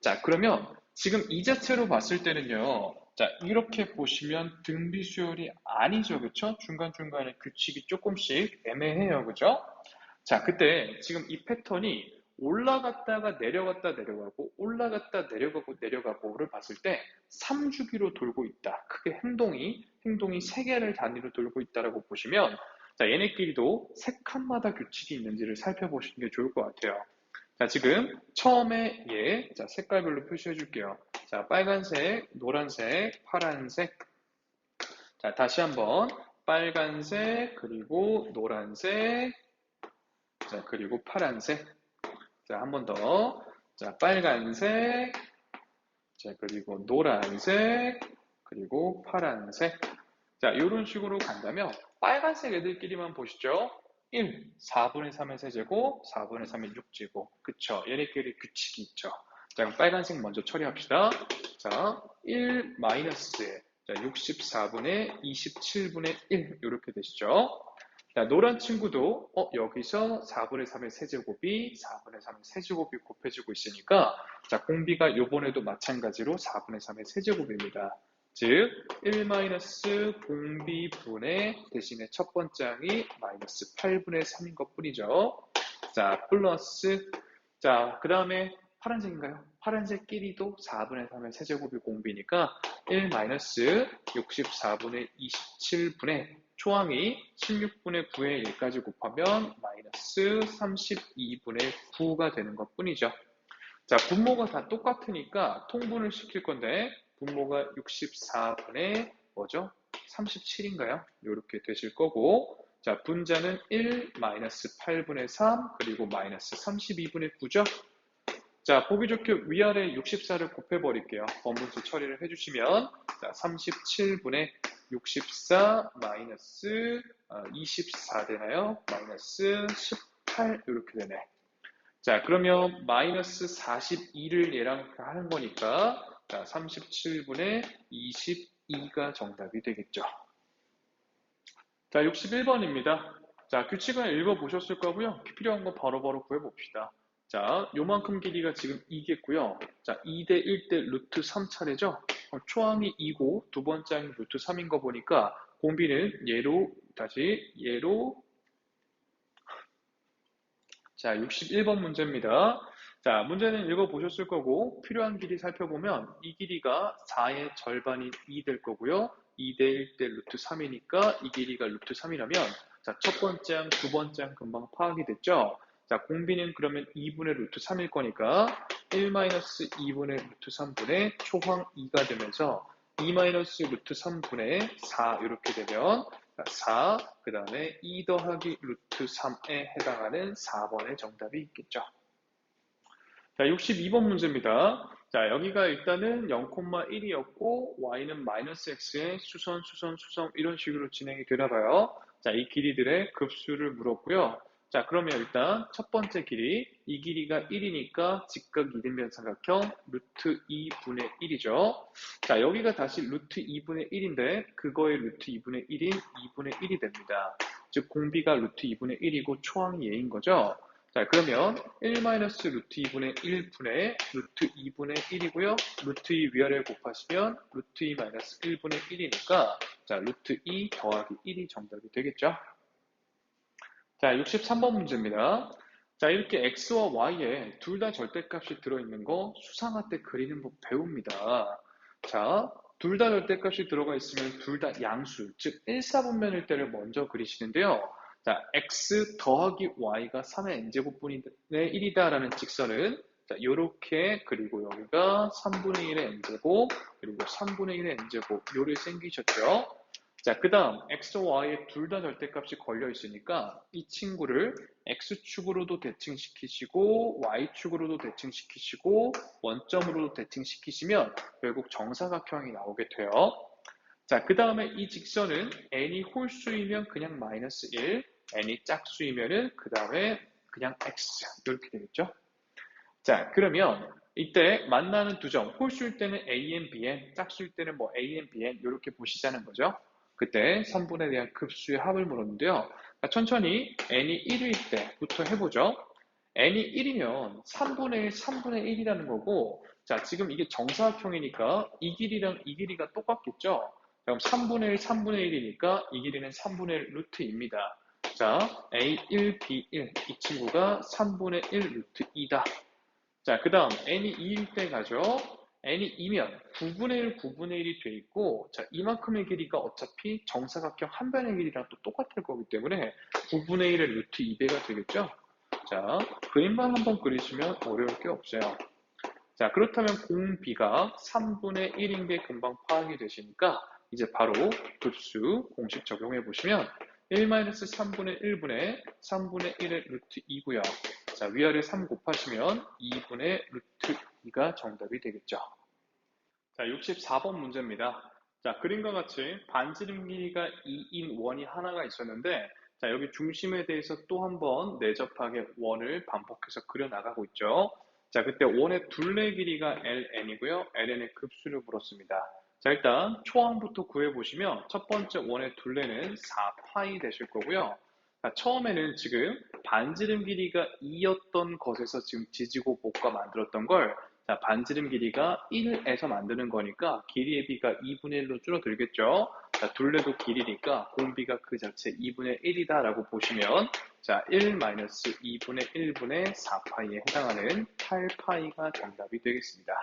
A: 자, 그러면 지금 이 자체로 봤을 때는요. 자, 이렇게 보시면 등비 수열이 아니죠. 그쵸? 중간중간에 규칙이 조금씩 애매해요. 그죠? 자, 그때 지금 이 패턴이 올라갔다가 내려가고 올라갔다 내려가고를 봤을 때 3주기로 돌고 있다. 크게 행동이 3개를 단위로 돌고 있다라고 보시면 자, 얘네끼리도 세 칸마다 규칙이 있는지를 살펴보시는 게 좋을 것 같아요. 자, 지금 처음에 자, 색깔별로 표시해 줄게요. 자, 빨간색, 노란색, 파란색. 자, 다시 한번 빨간색, 그리고 노란색, 자, 그리고 파란색. 자, 한 번 더. 자, 빨간색, 자, 그리고 노란색, 그리고 파란색. 자, 이런 식으로 간다면 빨간색 애들끼리만 보시죠. 1, 4분의 3의 세제곱, 4분의 3의 6제곱. 그쵸? 얘네끼리 규칙이 있죠. 자, 그럼 빨간색 먼저 처리합시다. 자, 1 마이너스, 자, 64분의 27분의 1 이렇게 되시죠. 자, 노란 친구도 여기서 4분의 3의 세제곱이 4분의 3의 세제곱이 곱해지고 있으니까 자, 공비가 요번에도 마찬가지로 4분의 3의 세제곱입니다. 즉, 1 마이너스 공비분의 대신에 첫 번째 항이 마이너스 8분의 3인 것 뿐이죠. 자, 플러스 자, 그 다음에 파란색인가요? 파란색끼리도 4분의 3의 세제곱이 공비니까 1 마이너스 64분의 27분의 초항이 16분의 9의 1까지 곱하면 마이너스 32분의 9가 되는 것 뿐이죠. 자, 분모가 다 똑같으니까 통분을 시킬 건데 분모가 64분의 뭐죠? 37인가요? 이렇게 되실 거고 자, 분자는 1 마이너스 8분의 3 그리고 마이너스 32분의 9죠? 자, 보기 좋게 위아래 64를 곱해버릴게요. 번분수 처리를 해주시면 자, 37분의 64 마이너스 24 되나요? 마이너스 18 이렇게 되네. 자, 그러면 마이너스 42를 얘랑 하는 거니까 자, 37분의 2가 정답이 되겠죠. 자, 61번입니다. 자, 규칙을 읽어보셨을 거고요. 필요한 거 바로바로 구해봅시다. 자, 요만큼 길이가 지금 2겠고요. 자, 2대 1대 루트 3차례죠? 초항이 2고 두 번째 항이 루트 3인 거 보니까 공비는 얘로 자, 61번 문제입니다. 자, 문제는 읽어보셨을 거고 필요한 길이 살펴보면 이 길이가 4의 절반인 2 될 거고요. 2대 1대 루트 3이니까 이 길이가 루트 3이라면 자, 첫 번째 항, 두 번째 항 금방 파악이 됐죠? 자, 공비는 그러면 2분의 루트 3일 거니까 1-2분의 루트 3분의 초항 2가 되면서 2 루트 3분의 4 이렇게 되면 4, 그 다음에 2 더하기 루트 3에 해당하는 4번의 정답이 있겠죠. 자, 62번 문제입니다. 자, 여기가 일단은 0,1이었고 y는 마이너스 x에 수선, 수선, 수선 이런 식으로 진행이 되나 봐요. 자, 이 길이들의 급수를 물었고요. 자, 그러면 일단 첫 번째 길이, 이 길이가 1이니까 직각 이등변 삼각형 루트 2분의 1이죠. 자, 여기가 다시 루트 2분의 1인데 그거의 루트 2분의 1인 2분의 1이 됩니다. 즉 공비가 루트 2분의 1이고 초항이 얘인 거죠. 자, 그러면 1-루트 2분의 1분의 루트 2분의 1이고요. 루트 2 위아래 곱하시면 루트 2 마이너스 1분의 1이니까 자, 루트 2 더하기 1이 정답이 되겠죠. 자, 63번 문제입니다. 자, 이렇게 x와 y에 둘 다 절대값이 들어있는 거 수상화 때 그리는 법 배웁니다. 자, 둘 다 절대값이 들어가 있으면 둘 다 양수, 즉 1사분면일 때를 먼저 그리시는데요. 자, x 더하기 y가 3의 n제곱분의 1이다라는 직선은 자, 요렇게 그리고 여기가 3분의 1의 n제곱 그리고 3분의 1의 n제곱 요리 생기셨죠? 자, 그 다음 x와 y에 둘 다 절대값이 걸려 있으니까 이 친구를 x축으로도 대칭시키시고 y축으로도 대칭시키시고 원점으로도 대칭시키시면 결국 정사각형이 나오게 돼요. 자, 그 다음에 이 직선은 n이 홀수이면 그냥 마이너스 1, n이 짝수이면은 그 다음에 그냥 x 이렇게 되겠죠. 자, 그러면 이때 만나는 두 점, 홀수일 때는 a, n, b, n, 짝수일 때는 뭐 a, n, b, n 이렇게 보시자는 거죠. 그때 3분에 대한 급수의 합을 물었는데요. 자, 천천히 n이 1일 때부터 해보죠. n이 1이면 3분의 1, 3분의 1이라는 거고 자, 지금 이게 정사각형이니까 이 길이랑 이 길이가 똑같겠죠? 그럼 3분의 1, 3분의 1이니까 이 길이는 3분의 1 루트입니다. 자, A1, B1 이 친구가 3분의 1 루트 2다. 자, 그 다음 n이 2일 때 가죠. n이 2면 9분의 1, 9분의 1이 돼 있고 자, 이만큼의 길이가 어차피 정사각형 한 변의 길이랑 또 똑같을 거기 때문에 9분의 1의 루트 2배가 되겠죠. 자, 그림만 한번 그리시면 어려울 게 없어요. 자, 그렇다면 공비가 3분의 1인 게 금방 파악이 되시니까 이제 바로 급수 공식 적용해 보시면 1-3분의 1분의 3분의 1의 루트 2고요. 자, 위아래 3 곱하시면 2분의 루트 2가 정답이 되겠죠. 자, 64번 문제입니다. 자, 그림과 같이 반지름 길이가 2인 원이 하나가 있었는데 자, 여기 중심에 대해서 또 한번 내접하게 원을 반복해서 그려나가고 있죠. 자, 그때 원의 둘레 길이가 ln이고요. ln의 급수를 물었습니다. 자, 일단 초항부터 구해보시면 첫 번째 원의 둘레는 4파이 되실 거고요. 자, 처음에는 지금 반지름 길이가 2였던 것에서 지금 지지고 볶아 만들었던 걸 자, 반지름 길이가 1에서 만드는 거니까 길이의 비가 2분의 1로 줄어들겠죠. 자, 둘레도 길이니까 공비가 그 자체 2분의 1이다 라고 보시면 자, 1-2분의 1분의 4파이에 해당하는 8파이가 정답이 되겠습니다.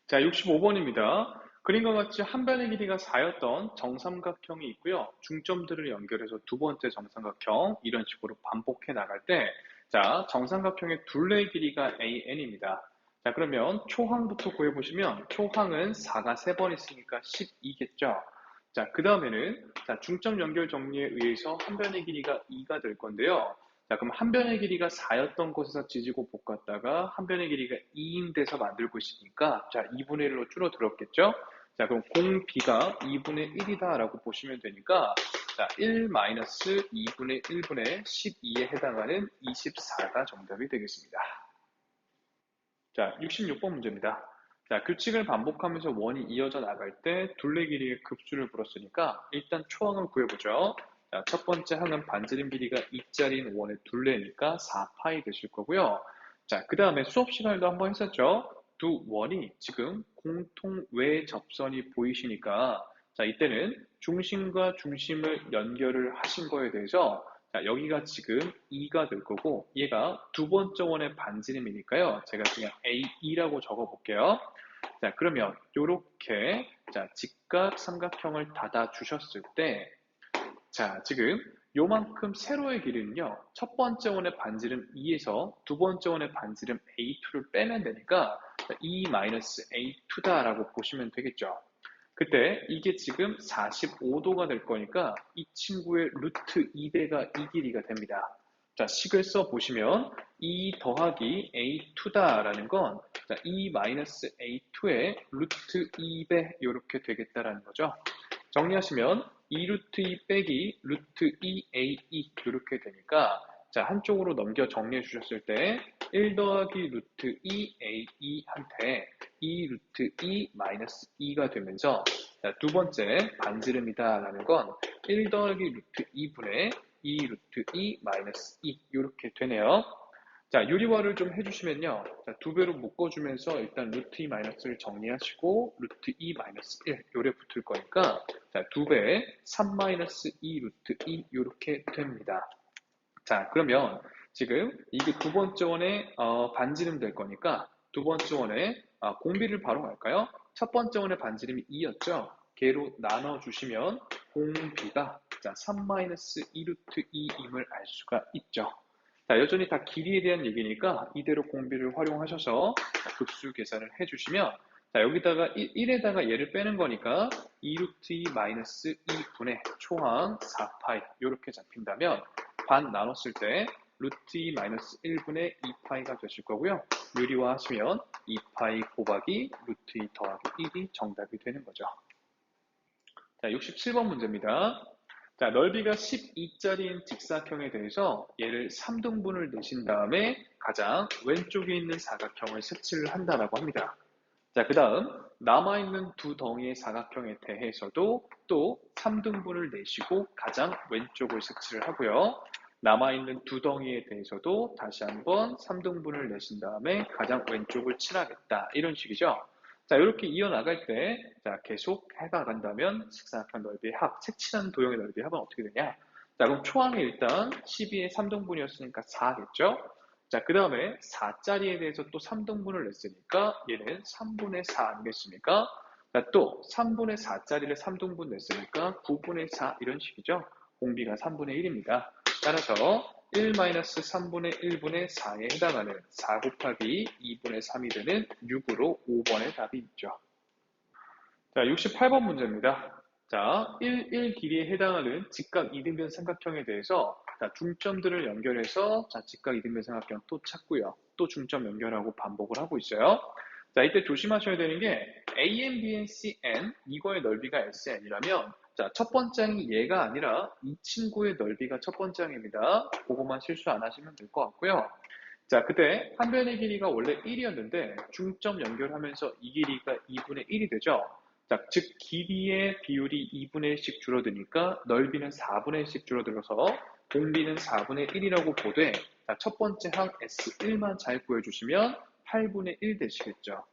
A: 자, 65번입니다. 그림과 같이 한 변의 길이가 4였던 정삼각형이 있고요. 중점들을 연결해서 두 번째 정삼각형 이런 식으로 반복해 나갈 때 자, 정삼각형의 둘레의 길이가 AN입니다. 자, 그러면 초항부터 구해보시면 초항은 4가 3번 있으니까 12겠죠. 자, 그 다음에는 자, 중점 연결 정리에 의해서 한 변의 길이가 2가 될 건데요. 자, 그럼 한 변의 길이가 4였던 곳에서 지지고 볶았다가 한 변의 길이가 2인 데서 만들고 있으니까 자, 2분의 1로 줄어들었겠죠? 자, 그럼 공비가 2분의 1이다 라고 보시면 되니까 자, 1-2분의 1분의 12에 해당하는 24가 정답이 되겠습니다. 자, 66번 문제입니다. 자, 규칙을 반복하면서 원이 이어져 나갈 때 둘레 길이의 급수를 물었으니까 일단 초항을 구해보죠. 자, 첫 번째 항은 반지름 길이가 2짜리인 원의 둘레니까 4파이 되실 거고요. 자, 그 다음에 수업 시간에도 한번 했었죠. 두 원이 지금 공통 외 접선이 보이시니까 자, 이때는 중심과 중심을 연결을 하신 거에 대해서 자, 여기가 지금 2가 될 거고 얘가 두 번째 원의 반지름이니까요. 제가 그냥 A2라고 적어 볼게요. 자, 그러면 요렇게 자, 직각 삼각형을 닫아 주셨을 때 자, 지금 요만큼 세로의 길이는요. 첫 번째 원의 반지름 2에서 두 번째 원의 반지름 A2를 빼면 되니까 2-A2다라고 보시면 되겠죠. 그때 이게 지금 45도가 될 거니까 이 친구의 루트 2배가 이 길이가 됩니다. 자, 식을 써 보시면 2 더하기 A2다라는 건 자, 2-A2의 루트 2배 이렇게 되겠다라는 거죠. 정리하시면 2 루트 2 빼기 루트 2A2 이렇게 되니까 자, 한쪽으로 넘겨 정리해 주셨을 때 1 더하기 루트 2A2한테 2 루트 2 마이너스 2가 되면서 자, 두 번째 반지름이다 라는 건 1 더하기 루트 2분의 2 루트 2 마이너스 2 이렇게 되네요. 자, 유리화를 좀 해주시면요. 자, 두 배로 묶어주면서 일단 루트 2 마이너스를 정리하시고 루트 2 마이너스 1 요래 붙을 거니까 자, 두 배에 3 마이너스 2 루트 2 요렇게 됩니다. 자, 그러면 지금 이게 두 번째 원의 반지름 될 거니까 두 번째 원의 공비를 바로 갈까요? 첫 번째 원의 반지름이 2였죠. 걔로 나눠주시면 공비가 자, 3-2 루트 2임을 알 수가 있죠. 자, 여전히 다 길이에 대한 얘기니까 이대로 공비를 활용하셔서 급수 계산을 해주시면 자, 여기다가 1에다가 얘를 빼는 거니까 2 루트 2 마이너스 2분의 초항 4파이 이렇게 잡힌다면 반 나눴을 때 루트 2 마이너스 1분의 2파이가 되실 거고요. 유리화 하시면 2파이 곱하기 루트 2 더하기 1이 정답이 되는 거죠. 자, 67번 문제입니다. 자, 넓이가 12짜리인 직사각형에 대해서 얘를 3등분을 내신 다음에 가장 왼쪽에 있는 사각형을 색칠을 한다라고 합니다. 자, 그 다음 남아있는 두 덩이의 사각형에 대해서도 또 3등분을 내시고 가장 왼쪽을 색칠을 하고요. 남아있는 두 덩이에 대해서도 다시 한번 3등분을 내신 다음에 가장 왼쪽을 칠하겠다. 이런 식이죠. 자, 이렇게 이어나갈 때, 자, 계속 해나간다면 직사각형 넓이의 합, 색칠한 도형의 넓이의 합은 어떻게 되냐? 자, 그럼 초항이 일단 12의 3등분이었으니까 4겠죠? 자, 그 다음에 4짜리에 대해서 또 3등분을 냈으니까 얘는 3분의 4 아니겠습니까? 자, 또 3분의 4짜리를 3등분 냈으니까 9분의 4 이런 식이죠. 공비가 3분의 1입니다. 따라서 1-3분의 1분의 4에 해당하는 4 곱하기 2분의 3이 되는 6으로 5번의 답이 있죠. 자, 68번 문제입니다. 자, 1 길이에 해당하는 직각 이등변 삼각형에 대해서 자, 중점들을 연결해서 자, 직각 이등변 삼각형 또 찾고요. 또 중점 연결하고 반복을 하고 있어요. 자, 이때 조심하셔야 되는 게 AN, BN, CN 이거의 넓이가 SN이라면 자, 첫 번째 항이 얘가 아니라 이 친구의 넓이가 첫 번째 항입니다. 그것만 실수 안 하시면 될 것 같고요. 자, 그때 한 변의 길이가 원래 1이었는데 중점 연결하면서 이 길이가 2분의 1이 되죠. 자, 즉 길이의 비율이 2분의 1씩 줄어드니까 넓이는 4분의 1씩 줄어들어서 공비는 4분의 1이라고 보되 자, 첫 번째 항 S1만 잘 구해주시면 8분의 1 되시겠죠.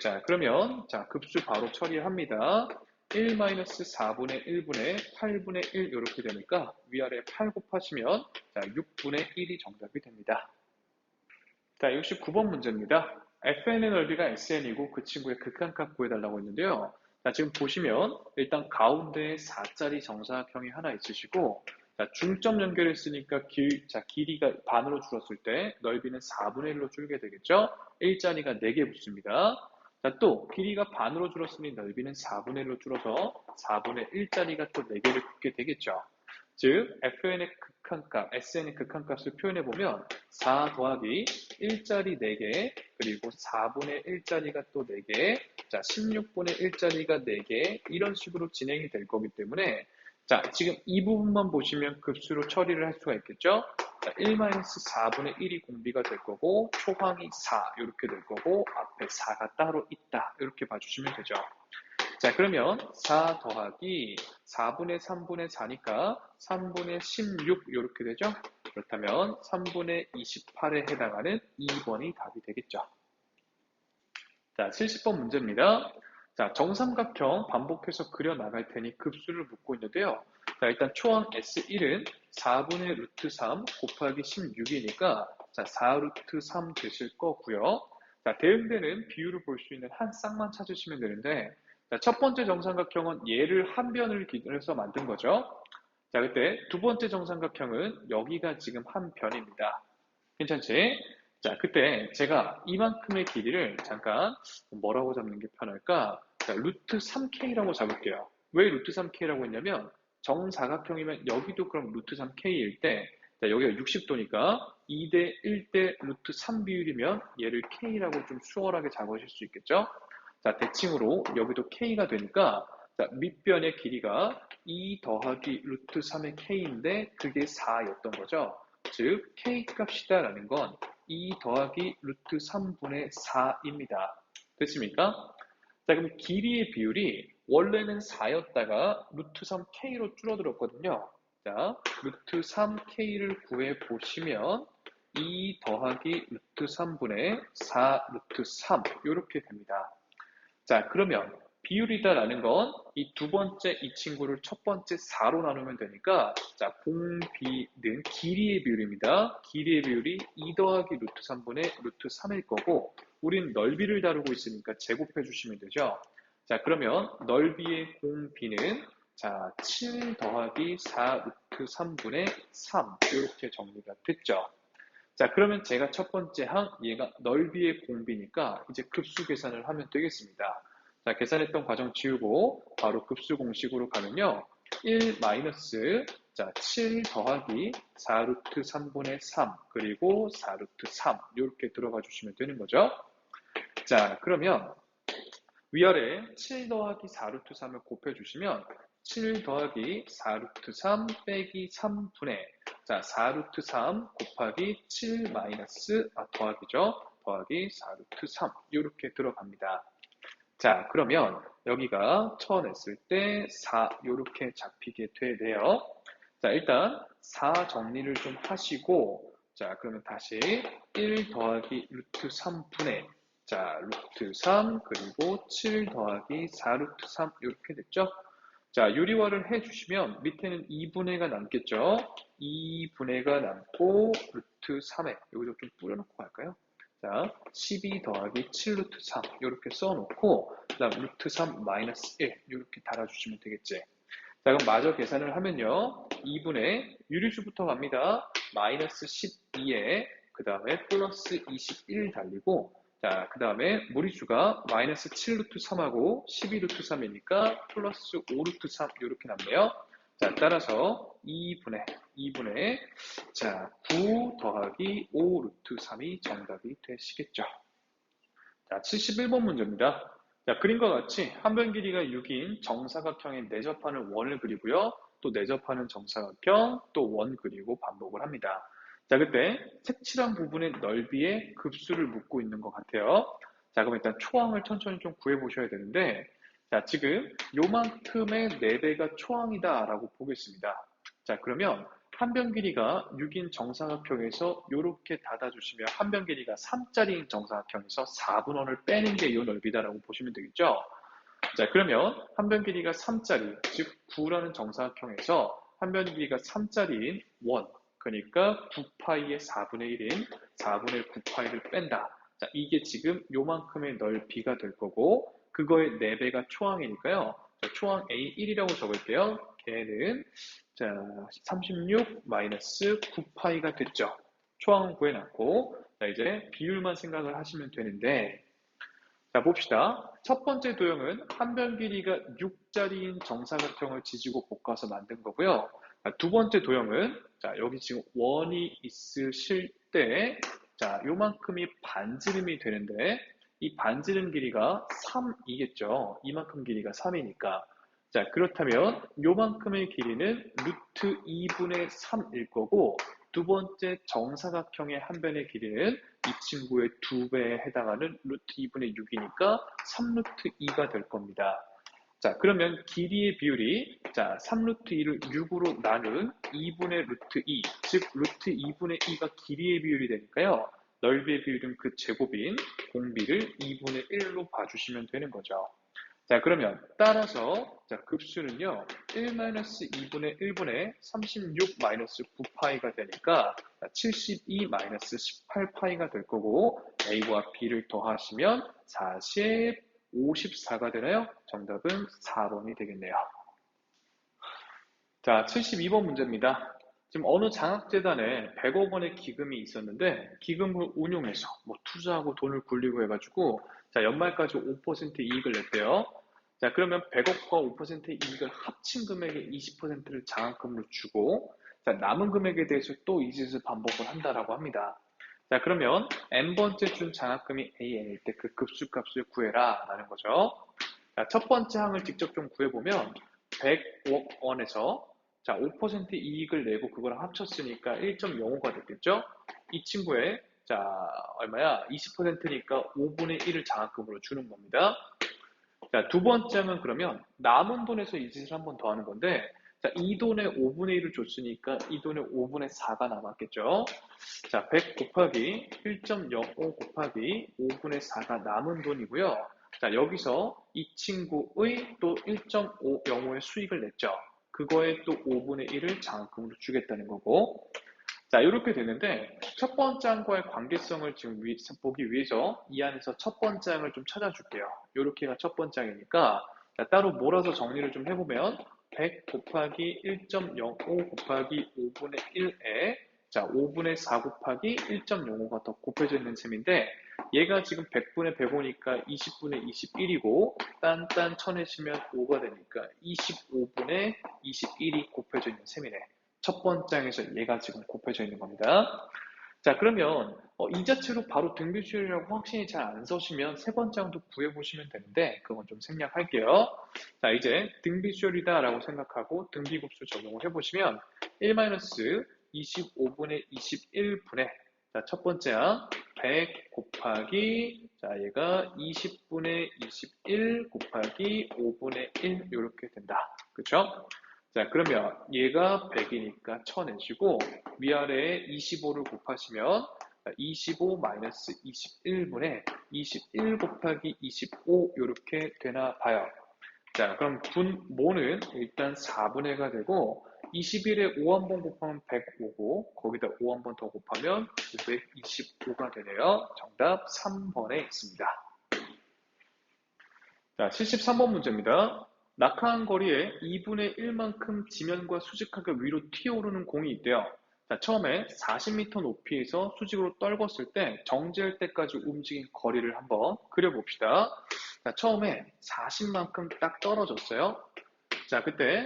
A: 자, 그러면 자, 급수 바로 처리합니다. 1-4분의 1분의 8분의 1 이렇게 되니까 위아래 8 곱하시면 자, 6분의 1이 정답이 됩니다. 자, 69번 문제입니다. fn의 넓이가 sn이고 그 친구의 극한값 구해달라고 했는데요. 자, 지금 보시면 일단 가운데에 4짜리 정사각형이 하나 있으시고 자, 중점 연결했으니까 길이가 반으로 줄었을 때 넓이는 4분의 1로 줄게 되겠죠? 1자리가 4개 붙습니다. 자, 또 길이가 반으로 줄었으니 넓이는 4분의 1로 줄어서 4분의 1자리가 또 4개를 붙게 되겠죠. 즉 fn의 극한값, sn의 극한값을 표현해보면 4 더하기 1짜리 4개, 그리고 4분의 1짜리가 또 4개, 자 16분의 1짜리가 4개 이런 식으로 진행이 될 거기 때문에 자 지금 이 부분만 보시면 급수로 처리를 할 수가 있겠죠. 자, 1-4분의 1이 공비가 될 거고 초항이 4 이렇게 될 거고 앞에 4가 따로 있다 이렇게 봐주시면 되죠. 자, 그러면 4 더하기 4분의 3분의 4니까 3분의 16 이렇게 되죠. 그렇다면 3분의 28에 해당하는 2번이 답이 되겠죠. 자, 70번 문제입니다. 자, 정삼각형 반복해서 그려 나갈 테니 급수를 묻고 있는데요. 자, 일단 초항 S1은 4분의 루트 3 곱하기 16이니까 자, 4 루트 3 되실 거고요. 자, 대응되는 비율을 볼 수 있는 한 쌍만 찾으시면 되는데 자, 첫 번째 정삼각형은 얘를 한 변을 기준으로 해서 만든 거죠. 자, 그때 두 번째 정삼각형은 여기가 지금 한 변입니다. 괜찮지? 자, 그때 제가 이만큼의 길이를 잠깐 뭐라고 잡는 게 편할까? 자, 루트 3K라고 잡을게요. 왜 루트 3K라고 했냐면 정사각형이면 여기도 그럼 루트 3K일 때 자, 여기가 60도니까 2대 1대 루트 3 비율이면 얘를 K라고 좀 수월하게 잡으실 수 있겠죠? 자, 대칭으로 여기도 K가 되니까 자, 밑변의 길이가 2 더하기 루트 3의 K인데 그게 4였던 거죠. 즉 K 값이다라는 건 2 더하기 루트 3분의 4입니다. 됐습니까? 자, 그럼 길이의 비율이 원래는 4였다가 루트 3K로 줄어들었거든요. 자, 루트 3K를 구해보시면 2 더하기 루트 3분의 4 루트 3 이렇게 됩니다. 자, 그러면 비율이다라는 건 이 두 번째 이 친구를 첫 번째 4로 나누면 되니까 자, 공비는 길이의 비율입니다. 길이의 비율이 2 더하기 루트 3분의 루트 3일 거고 우린 넓이를 다루고 있으니까 제곱해 주시면 되죠. 자, 그러면 넓이의 공비는 자, 7 더하기 4 루트 3분의 3 이렇게 정리가 됐죠. 자, 그러면 제가 첫 번째 항, 얘가 넓이의 공비니까 이제 급수 계산을 하면 되겠습니다. 자, 계산했던 과정 지우고 바로 급수 공식으로 가면요. 1 마이너스 자, 7 더하기 4 루트 3분의 3 그리고 4 루트 3 이렇게 들어가 주시면 되는 거죠. 자, 그러면 위아래 7 더하기 4 루트 3을 곱해 주시면 7 더하기 4 루트 3 빼기 3분의 자, 4 루트 3 곱하기 7 마이너스 더하기죠. 더하기 4 루트 3 이렇게 들어갑니다. 자, 그러면 여기가 쳐냈을 때 4 이렇게 잡히게 되네요. 자, 일단 4 정리를 좀 하시고 자, 그러면 다시 1 더하기 루트 3분의 자, 루트 3 그리고 7 더하기 4 루트 3 이렇게 됐죠? 자, 유리화를 해주시면 밑에는 2분의가 남겠죠? 2분의가 남고 루트 3에 여기서 좀 뿌려놓고 갈까요? 자, 12 더하기 7 루트 3 이렇게 써놓고 그 다음 루트 3 마이너스 1 이렇게 달아주시면 되겠지. 자, 그럼 마저 계산을 하면요. 2분의 유리수부터 갑니다. 마이너스 12에 그 다음에 플러스 21 달리고 자, 그 다음에 무리수가 마이너스 7 루트 3하고 12 루트 3이니까 플러스 5 루트 3 이렇게 남네요. 자, 따라서 2분의 자, 9 더하기 5 루트 3이 정답이 되시겠죠. 자, 71번 문제입니다. 자, 그림과 같이 한 변 길이가 6인 정사각형에 내접하는 원을 그리고요. 또 내접하는 정사각형, 또 원 그리고 반복을 합니다. 자, 그때 색칠한 부분의 넓이의 급수를 묻고 있는 것 같아요. 자, 그럼 일단 초항을 천천히 좀 구해보셔야 되는데, 자, 지금 요만큼의 4배가 초항이다라고 보겠습니다. 자, 그러면 한 변 길이가 6인 정사각형에서 이렇게 닫아주시면 한 변 길이가 3짜리인 정사각형에서 4분원을 빼는 게 이 넓이다라고 보시면 되겠죠. 자, 그러면 한 변 길이가 3짜리, 즉 9라는 정사각형에서 한 변 길이가 3짜리인 원, 그러니까 9파이의 4분의 1인 4분의 9파이를 뺀다. 자, 이게 지금 요만큼의 넓이가 될 거고 그거의 4배가 초항이니까요. 자, 초항 A1이라고 적을게요. 걔는 자, 36 마이너스 9파이가 됐죠. 초항 구해놨고 자, 이제 비율만 생각을 하시면 되는데 자, 봅시다. 첫 번째 도형은 한 변 길이가 6짜리인 정사각형을 지지고 볶아서 만든 거고요. 자, 두 번째 도형은 자, 여기 지금 원이 있으실 때 자, 요만큼이 반지름이 되는데 이 반지름 길이가 3이겠죠. 이만큼 길이가 3이니까. 자, 그렇다면 요만큼의 길이는 루트 2분의 3일 거고 두 번째 정사각형의 한 변의 길이는 이 친구의 2배에 해당하는 루트 2분의 6이니까 3루트 2가 될 겁니다. 자, 그러면 길이의 비율이, 자, 3루트 2를 6으로 나눈 2분의 루트 2, 즉, 루트 2분의 2가 길이의 비율이 되니까요. 넓이의 비율은 그 제곱인 공비를 2분의 1로 봐주시면 되는 거죠. 자, 그러면 따라서, 자, 급수는요, 1-2분의 1분의 36-9파이가 되니까 72-18파이가 될 거고, A와 B를 더하시면 54가 되나요? 정답은 4번이 되겠네요. 자, 72번 문제입니다. 지금 어느 장학재단에 100억 원의 기금이 있었는데 기금을 운용해서 뭐 투자하고 돈을 굴리고 해가지고 자, 연말까지 5% 이익을 냈대요. 자, 그러면 100억과 5%의 이익을 합친 금액의 20%를 장학금으로 주고 자, 남은 금액에 대해서 또 이 짓을 반복을 한다라고 합니다. 자, 그러면 n번째 준 장학금이 AN일 때 그 급수값을 구해라 라는 거죠. 자, 첫 번째 항을 직접 좀 구해보면 100억 원에서 자, 5% 이익을 내고 그거랑 합쳤으니까 1.05가 됐겠죠? 이 친구의 자, 얼마야? 20%니까 5분의 1을 장학금으로 주는 겁니다. 자, 두 번째는 그러면 남은 돈에서 이 짓을 한 번 더 하는 건데 자, 이 돈에 5분의 1을 줬으니까 이 돈에 5분의 4가 남았겠죠? 자, 100 곱하기 1.05 곱하기 5분의 4가 남은 돈이고요. 자, 여기서 이 친구의 또 1.505의 수익을 냈죠. 그거에 또 5분의 1을 장학금으로 주겠다는 거고. 자, 이렇게 되는데 첫 번째 항과의 관계성을 지금 보기 위해서 이 안에서 첫 번째 항을 좀 찾아줄게요. 이렇게가 첫 번째 항이니까 자, 따로 몰아서 정리를 좀 해보면 100 곱하기 1.05 곱하기 5분의 1에 자, 5분의 4 곱하기 1.05가 더 곱해져 있는 셈인데 얘가 지금 100분의 105니까 20분의 21이고 딴딴 쳐내시면 5가 되니까 25분의 21이 곱해져 있는 셈이네. 첫 번째 항에서 얘가 지금 곱해져 있는 겁니다. 자, 그러면 이 자체로 바로 등비수열이라고 확신이 잘 안 서시면 세 번째 항도 구해보시면 되는데 그건 좀 생략할게요. 자, 이제 등비수열이다 라고 생각하고 등비급수 적용을 해보시면 1-25분의 21분의 자, 첫 번째 항 100 곱하기 자, 얘가 20분의 21 곱하기 5분의 1 이렇게 된다. 그렇죠? 자, 그러면 얘가 100이니까 쳐내시고 위아래에 25를 곱하시면 25-21분의 21 곱하기 25 이렇게 되나 봐요. 자, 그럼 분모는 일단 4분의 가 되고 21에 5 한 번 곱하면 105고 거기다 5 한 번 더 곱하면 525가 되네요. 정답 3번에 있습니다. 자, 73번 문제입니다. 낙하한 거리에 2분의 1만큼 지면과 수직하게 위로 튀어오르는 공이 있대요. 자, 처음에 40m 높이에서 수직으로 떨궜을 때 정지할 때까지 움직인 거리를 한번 그려봅시다. 자, 처음에 40만큼 딱 떨어졌어요. 자, 그때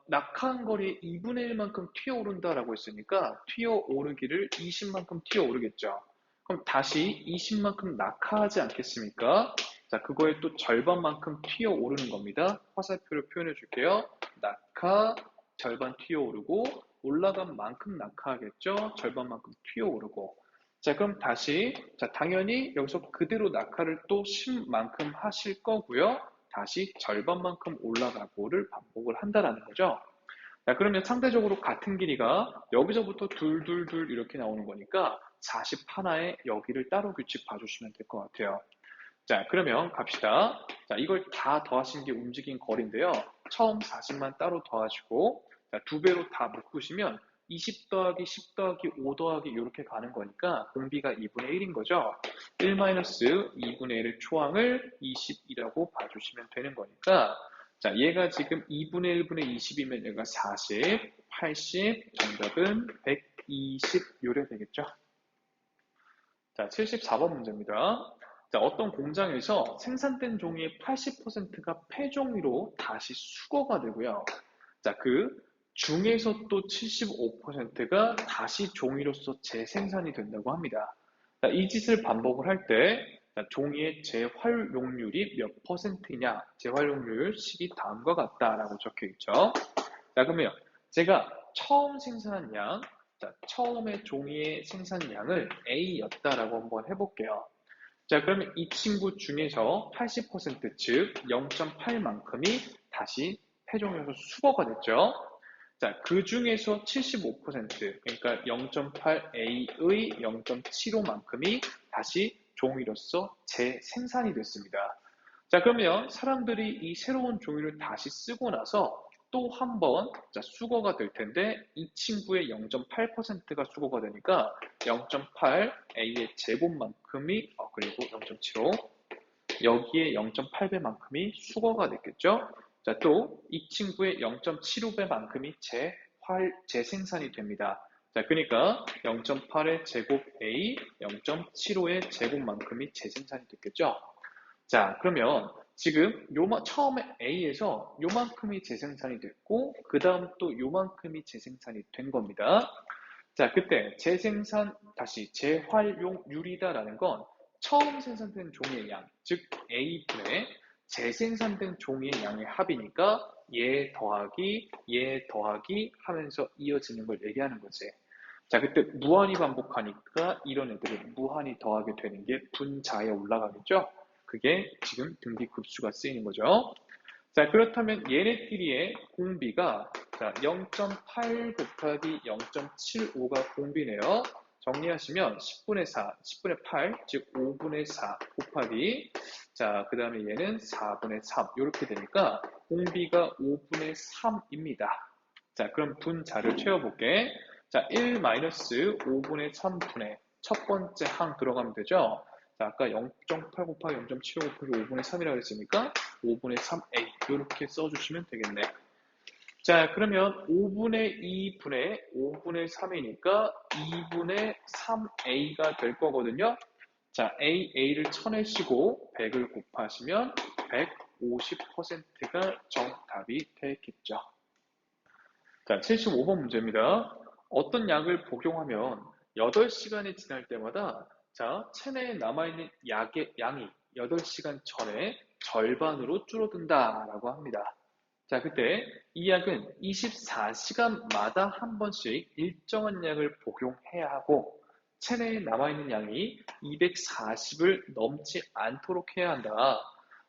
A: 낙하한 거리에 2분의 1만큼 튀어오른다라고 했으니까 튀어오르기를 20만큼 튀어오르겠죠. 그럼 다시 20만큼 낙하하지 않겠습니까? 자, 그거에 또 절반만큼 튀어오르는 겁니다. 화살표를 표현해 줄게요. 낙하, 절반 튀어오르고 올라간 만큼 낙하하겠죠. 절반만큼 튀어오르고. 자, 그럼 다시 자, 당연히 여기서 그대로 낙하를 또 10만큼 하실 거고요. 다시 절반만큼 올라가고를 반복을 한다라는 거죠. 자, 그러면 상대적으로 같은 길이가 여기서부터 둘둘둘 이렇게 나오는 거니까 40 하나에 여기를 따로 규칙 봐주시면 될 것 같아요. 자, 그러면 갑시다. 자, 이걸 다 더하신 게 움직인 거리인데요. 처음 40만 따로 더하시고 자, 2배로 다 묶으시면 20 더하기 10 더하기 5 더하기 이렇게 가는 거니까 공비가 2분의 1인 거죠. 1-2분의 1의 초항을 20이라고 봐주시면 되는 거니까 자, 얘가 지금 2분의 1분의 20이면 얘가 40, 80, 정답은 120 요래 되겠죠. 자, 74번 문제입니다. 자, 어떤 공장에서 생산된 종이의 80%가 폐종이로 다시 수거가 되고요. 자, 그 중에서 또 75%가 다시 종이로서 재생산이 된다고 합니다. 자, 이 짓을 반복을 할 때 종이의 재활용률이 몇 %냐? 재활용률 식이 다음과 같다라고 적혀 있죠. 자, 그러면 제가 처음 생산한 양 자, 처음에 종이의 생산량을 A였다라고 한번 해볼게요. 자, 그러면 이 친구 중에서 80%, 즉 0.8만큼이 다시 폐종에서 수거가 됐죠. 자, 그 중에서 75%, 그러니까 0.8A의 0.75만큼이 다시 종이로서 재생산이 됐습니다. 자, 그러면 사람들이 이 새로운 종이를 다시 쓰고 나서 또 한 번 수거가 될 텐데 이 친구의 0.8%가 수거가 되니까 0.8A의 제곱만큼이 그리고 0.75 여기에 0.8배만큼이 수거가 됐겠죠. 자, 또 이 친구의 0.75배만큼이 재생산이 됩니다. 자, 그러니까 0.8의 제곱 A, 0.75의 제곱만큼이 재생산이 됐겠죠. 자, 그러면 지금 처음에 A에서 요만큼이 재생산이 됐고, 그 다음 또 요만큼이 재생산이 된 겁니다. 자, 그때 다시 재활용률이다라는 건 처음 생산된 종이의 양, 즉 A분의 재생산된 종이의 양의 합이니까 얘 더하기 하면서 이어지는 걸 얘기하는 거지. 자, 그때 무한히 반복하니까 이런 애들을 무한히 더하게 되는 게 분자에 올라가겠죠? 그게 지금 등비급수가 쓰이는 거죠. 자, 그렇다면 얘네끼리의 공비가 0.8 곱하기 0.75가 공비네요. 정리하시면 10분의 4, 10분의 8, 즉 5분의 4 곱하기 자, 그 다음에 얘는 4분의 3 이렇게 되니까 공비가 5분의 3입니다. 자, 그럼 분자를 채워볼게. 자, 1-5분의 3분의 첫 번째 항 들어가면 되죠. 자, 아까 0.8 곱하기 0.75 곱하기 5분의 3이라고 했으니까 5분의 3a 이렇게 써주시면 되겠네. 자, 그러면 5분의 2분의 5분의 3이니까 2분의 3a가 될 거거든요. 자, a를 쳐내시고 100을 곱하시면 150%가 정답이 되겠죠. 자, 75번 문제입니다. 어떤 약을 복용하면 8시간이 지날 때마다 체내에 남아있는 약의 양이 8시간 전에 절반으로 줄어든다라고 합니다. 자, 그때 이 약은 24시간마다 한 번씩 일정한 약을 복용해야 하고 체내에 남아있는 양이 240을 넘지 않도록 해야 한다.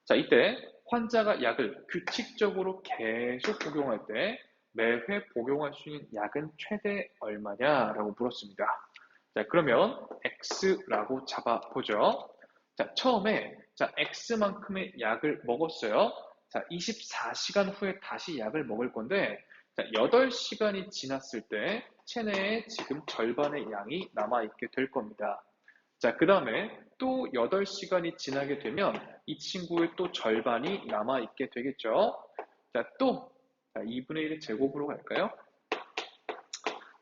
A: 자, 이때 환자가 약을 규칙적으로 계속 복용할 때 매회 복용할 수 있는 약은 최대 얼마냐라고 물었습니다. 자, 그러면 X라고 잡아보죠. 자, 처음에 X만큼의 약을 먹었어요. 자, 24시간 후에 다시 약을 먹을 건데 8시간이 지났을 때 체내에 지금 절반의 양이 남아있게 될 겁니다. 자, 그 다음에 또 8시간이 지나게 되면 이 친구의 또 절반이 남아있게 되겠죠. 자, 또 2분의 1의 제곱으로 갈까요?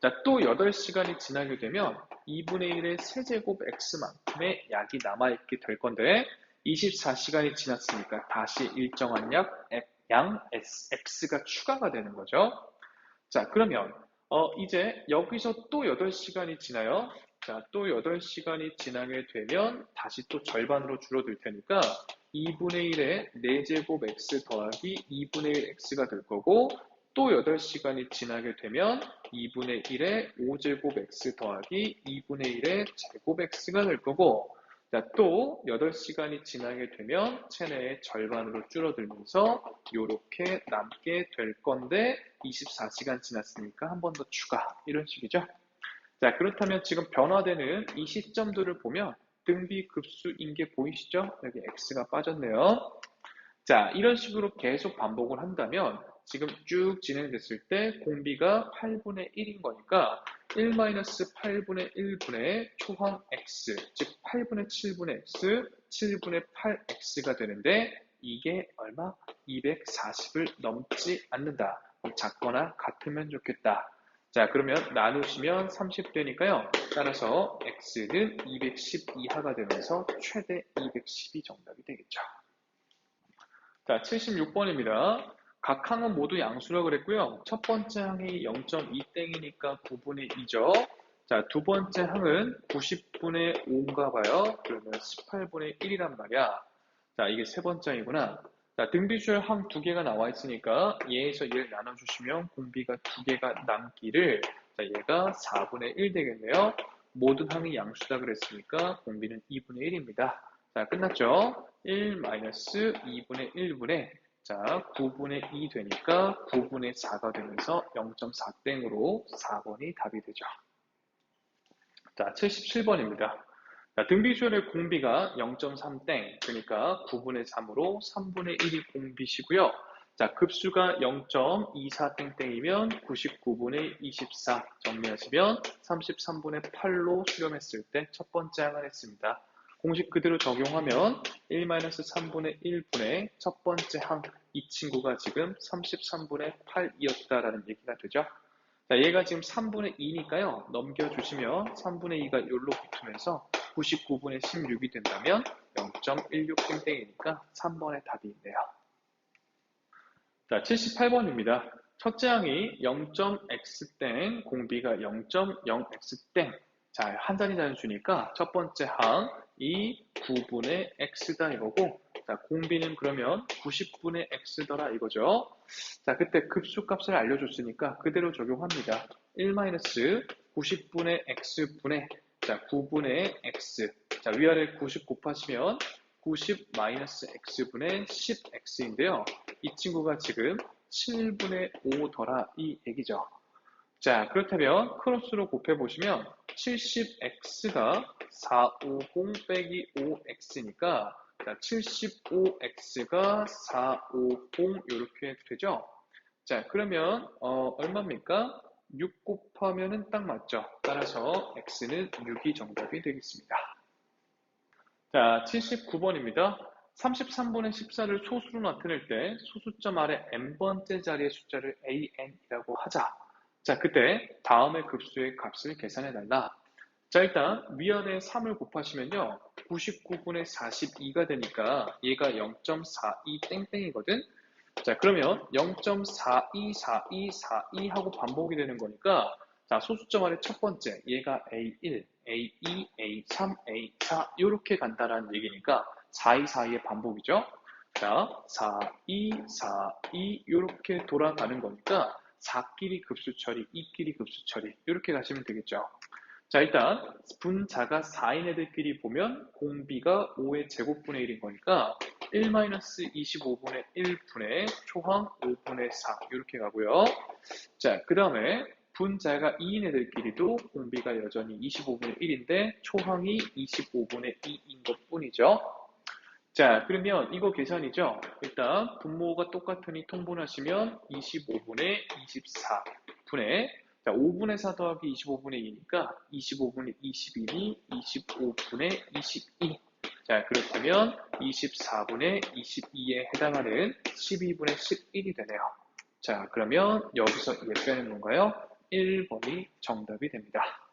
A: 자, 또 8시간이 지나게 되면 2분의 1의 세제곱 x만큼의 약이 남아있게 될 건데 24시간이 지났으니까 다시 일정한 양 x가 추가가 되는 거죠. 자, 그러면 이제 여기서 또 8시간이 지나요. 자, 또 8시간이 지나게 되면 다시 또 절반으로 줄어들 테니까 2분의 1의 4제곱 x 더하기 2분의 1 x가 될 거고 또 8시간이 지나게 되면 2분의 1의 5제곱 x 더하기 2분의 1의 제곱 x가 될 거고 자, 또 8시간이 지나게 되면 체내의 절반으로 줄어들면서 이렇게 남게 될 건데 24시간 지났으니까 한 번 더 추가 이런 식이죠. 자, 그렇다면 지금 변화되는 이 시점들을 보면 등비급수인 게 보이시죠? 여기 x가 빠졌네요. 자, 이런 식으로 계속 반복을 한다면 지금 쭉 진행됐을 때 공비가 8분의 1인 거니까 1-8분의 1분의 초항 x, 즉 8분의 7분의 x, 7분의 8x가 되는데 이게 얼마? 240을 넘지 않는다. 작거나 같으면 좋겠다. 자, 그러면 나누시면 30되니까요. 따라서 x는 210 이하가 되면서 최대 210이 정답이 되겠죠. 자, 76번입니다. 각 항은 모두 양수라고 그랬고요. 첫 번째 항이 0.2땡이니까 9분의 2죠. 자, 두 번째 항은 90분의 5인가 봐요. 그러면 18분의 1이란 말이야. 자, 이게 세 번째 항이구나. 자, 등비수열 항 두 개가 나와 있으니까 얘에서 얘를 나눠주시면 공비가 두 개가 남기를 자, 얘가 4분의 1 되겠네요. 모든 항이 양수다 그랬으니까 공비는 2분의 1입니다. 자, 끝났죠? 1 마이너스 2분의 1분의 자, 9분의 2 되니까 9분의 4가 되면서 0.4땡으로 4번이 답이 되죠. 자, 77번입니다. 자, 등비수열의 공비가 0.3땡, 그러니까 9분의 3으로 3분의 1이 공비시고요. 자, 급수가 0.24땡땡이면 99분의 24 정리하시면 33분의 8로 수렴했을 때 첫 번째 항을 했습니다. 공식 그대로 적용하면 1-3분의 1분의 첫 번째 항, 이 친구가 지금 33분의 8이었다라는 얘기가 되죠. 자, 얘가 지금 3분의 2니까요. 넘겨주시면 3분의 2가 여기로 붙으면서 99분의 16이 된다면 0.16땡땡이니까 3번의 답이 있네요. 자, 78번입니다. 첫째 항이 0.x땡, 공비가 0.0x땡. 자, 한 자리 단수니까 첫 번째 항, 이 9분의 x다 이거고, 자, 공비는 그러면 90분의 x더라 이거죠. 자, 그때 급수값을 알려줬으니까 그대로 적용합니다. 1-90분의 x분의, 자, 9분의 x. 자, 위아래 90 곱하시면 90-x분의 10x인데요. 이 친구가 지금 7분의 5더라 이 얘기죠. 자, 그렇다면 크로스로 곱해보시면 70x가 450 빼기 5x니까 75x가 450 이렇게 되죠. 자, 그러면 얼마입니까? 6 곱하면은 딱 맞죠. 따라서 x는 6이 정답이 되겠습니다. 자, 79번입니다. 33분의 14를 소수로 나타낼 때 소수점 아래 n번째 자리의 숫자를 an이라고 하자. 자, 그때 다음의 급수의 값을 계산해달라. 자, 일단 위아래 3을 곱하시면요. 99분의 42가 되니까 얘가 0.42 땡땡이거든. 자, 그러면 0.424242 하고 반복이 되는 거니까 자, 소수점 아래 첫 번째 얘가 A1, A2, A3, A4 이렇게 간다라는 얘기니까 4242의 반복이죠. 자, 42, 42 이렇게 돌아가는 거니까 4끼리 급수 처리, 2끼리 급수 처리 이렇게 가시면 되겠죠. 자, 일단 분자가 4인 애들끼리 보면 공비가 5의 제곱분의 1인 거니까 1-25분의 1분의 초항 5분의 4 이렇게 가고요. 자, 그 다음에 분자가 2인 애들끼리도 공비가 여전히 25분의 1인데 초항이 25분의 2인 것 뿐이죠. 자, 그러면 이거 계산이죠. 일단 분모가 똑같으니 통분하시면 25분의 24분의 자, 5분의 4 더하기 25분의 2니까 25분의 21이 25분의 22. 자, 그렇다면 24분의 22에 해당하는 12분의 11이 되네요. 자, 그러면 여기서 얘 빼는 건가요? 1번이 정답이 됩니다.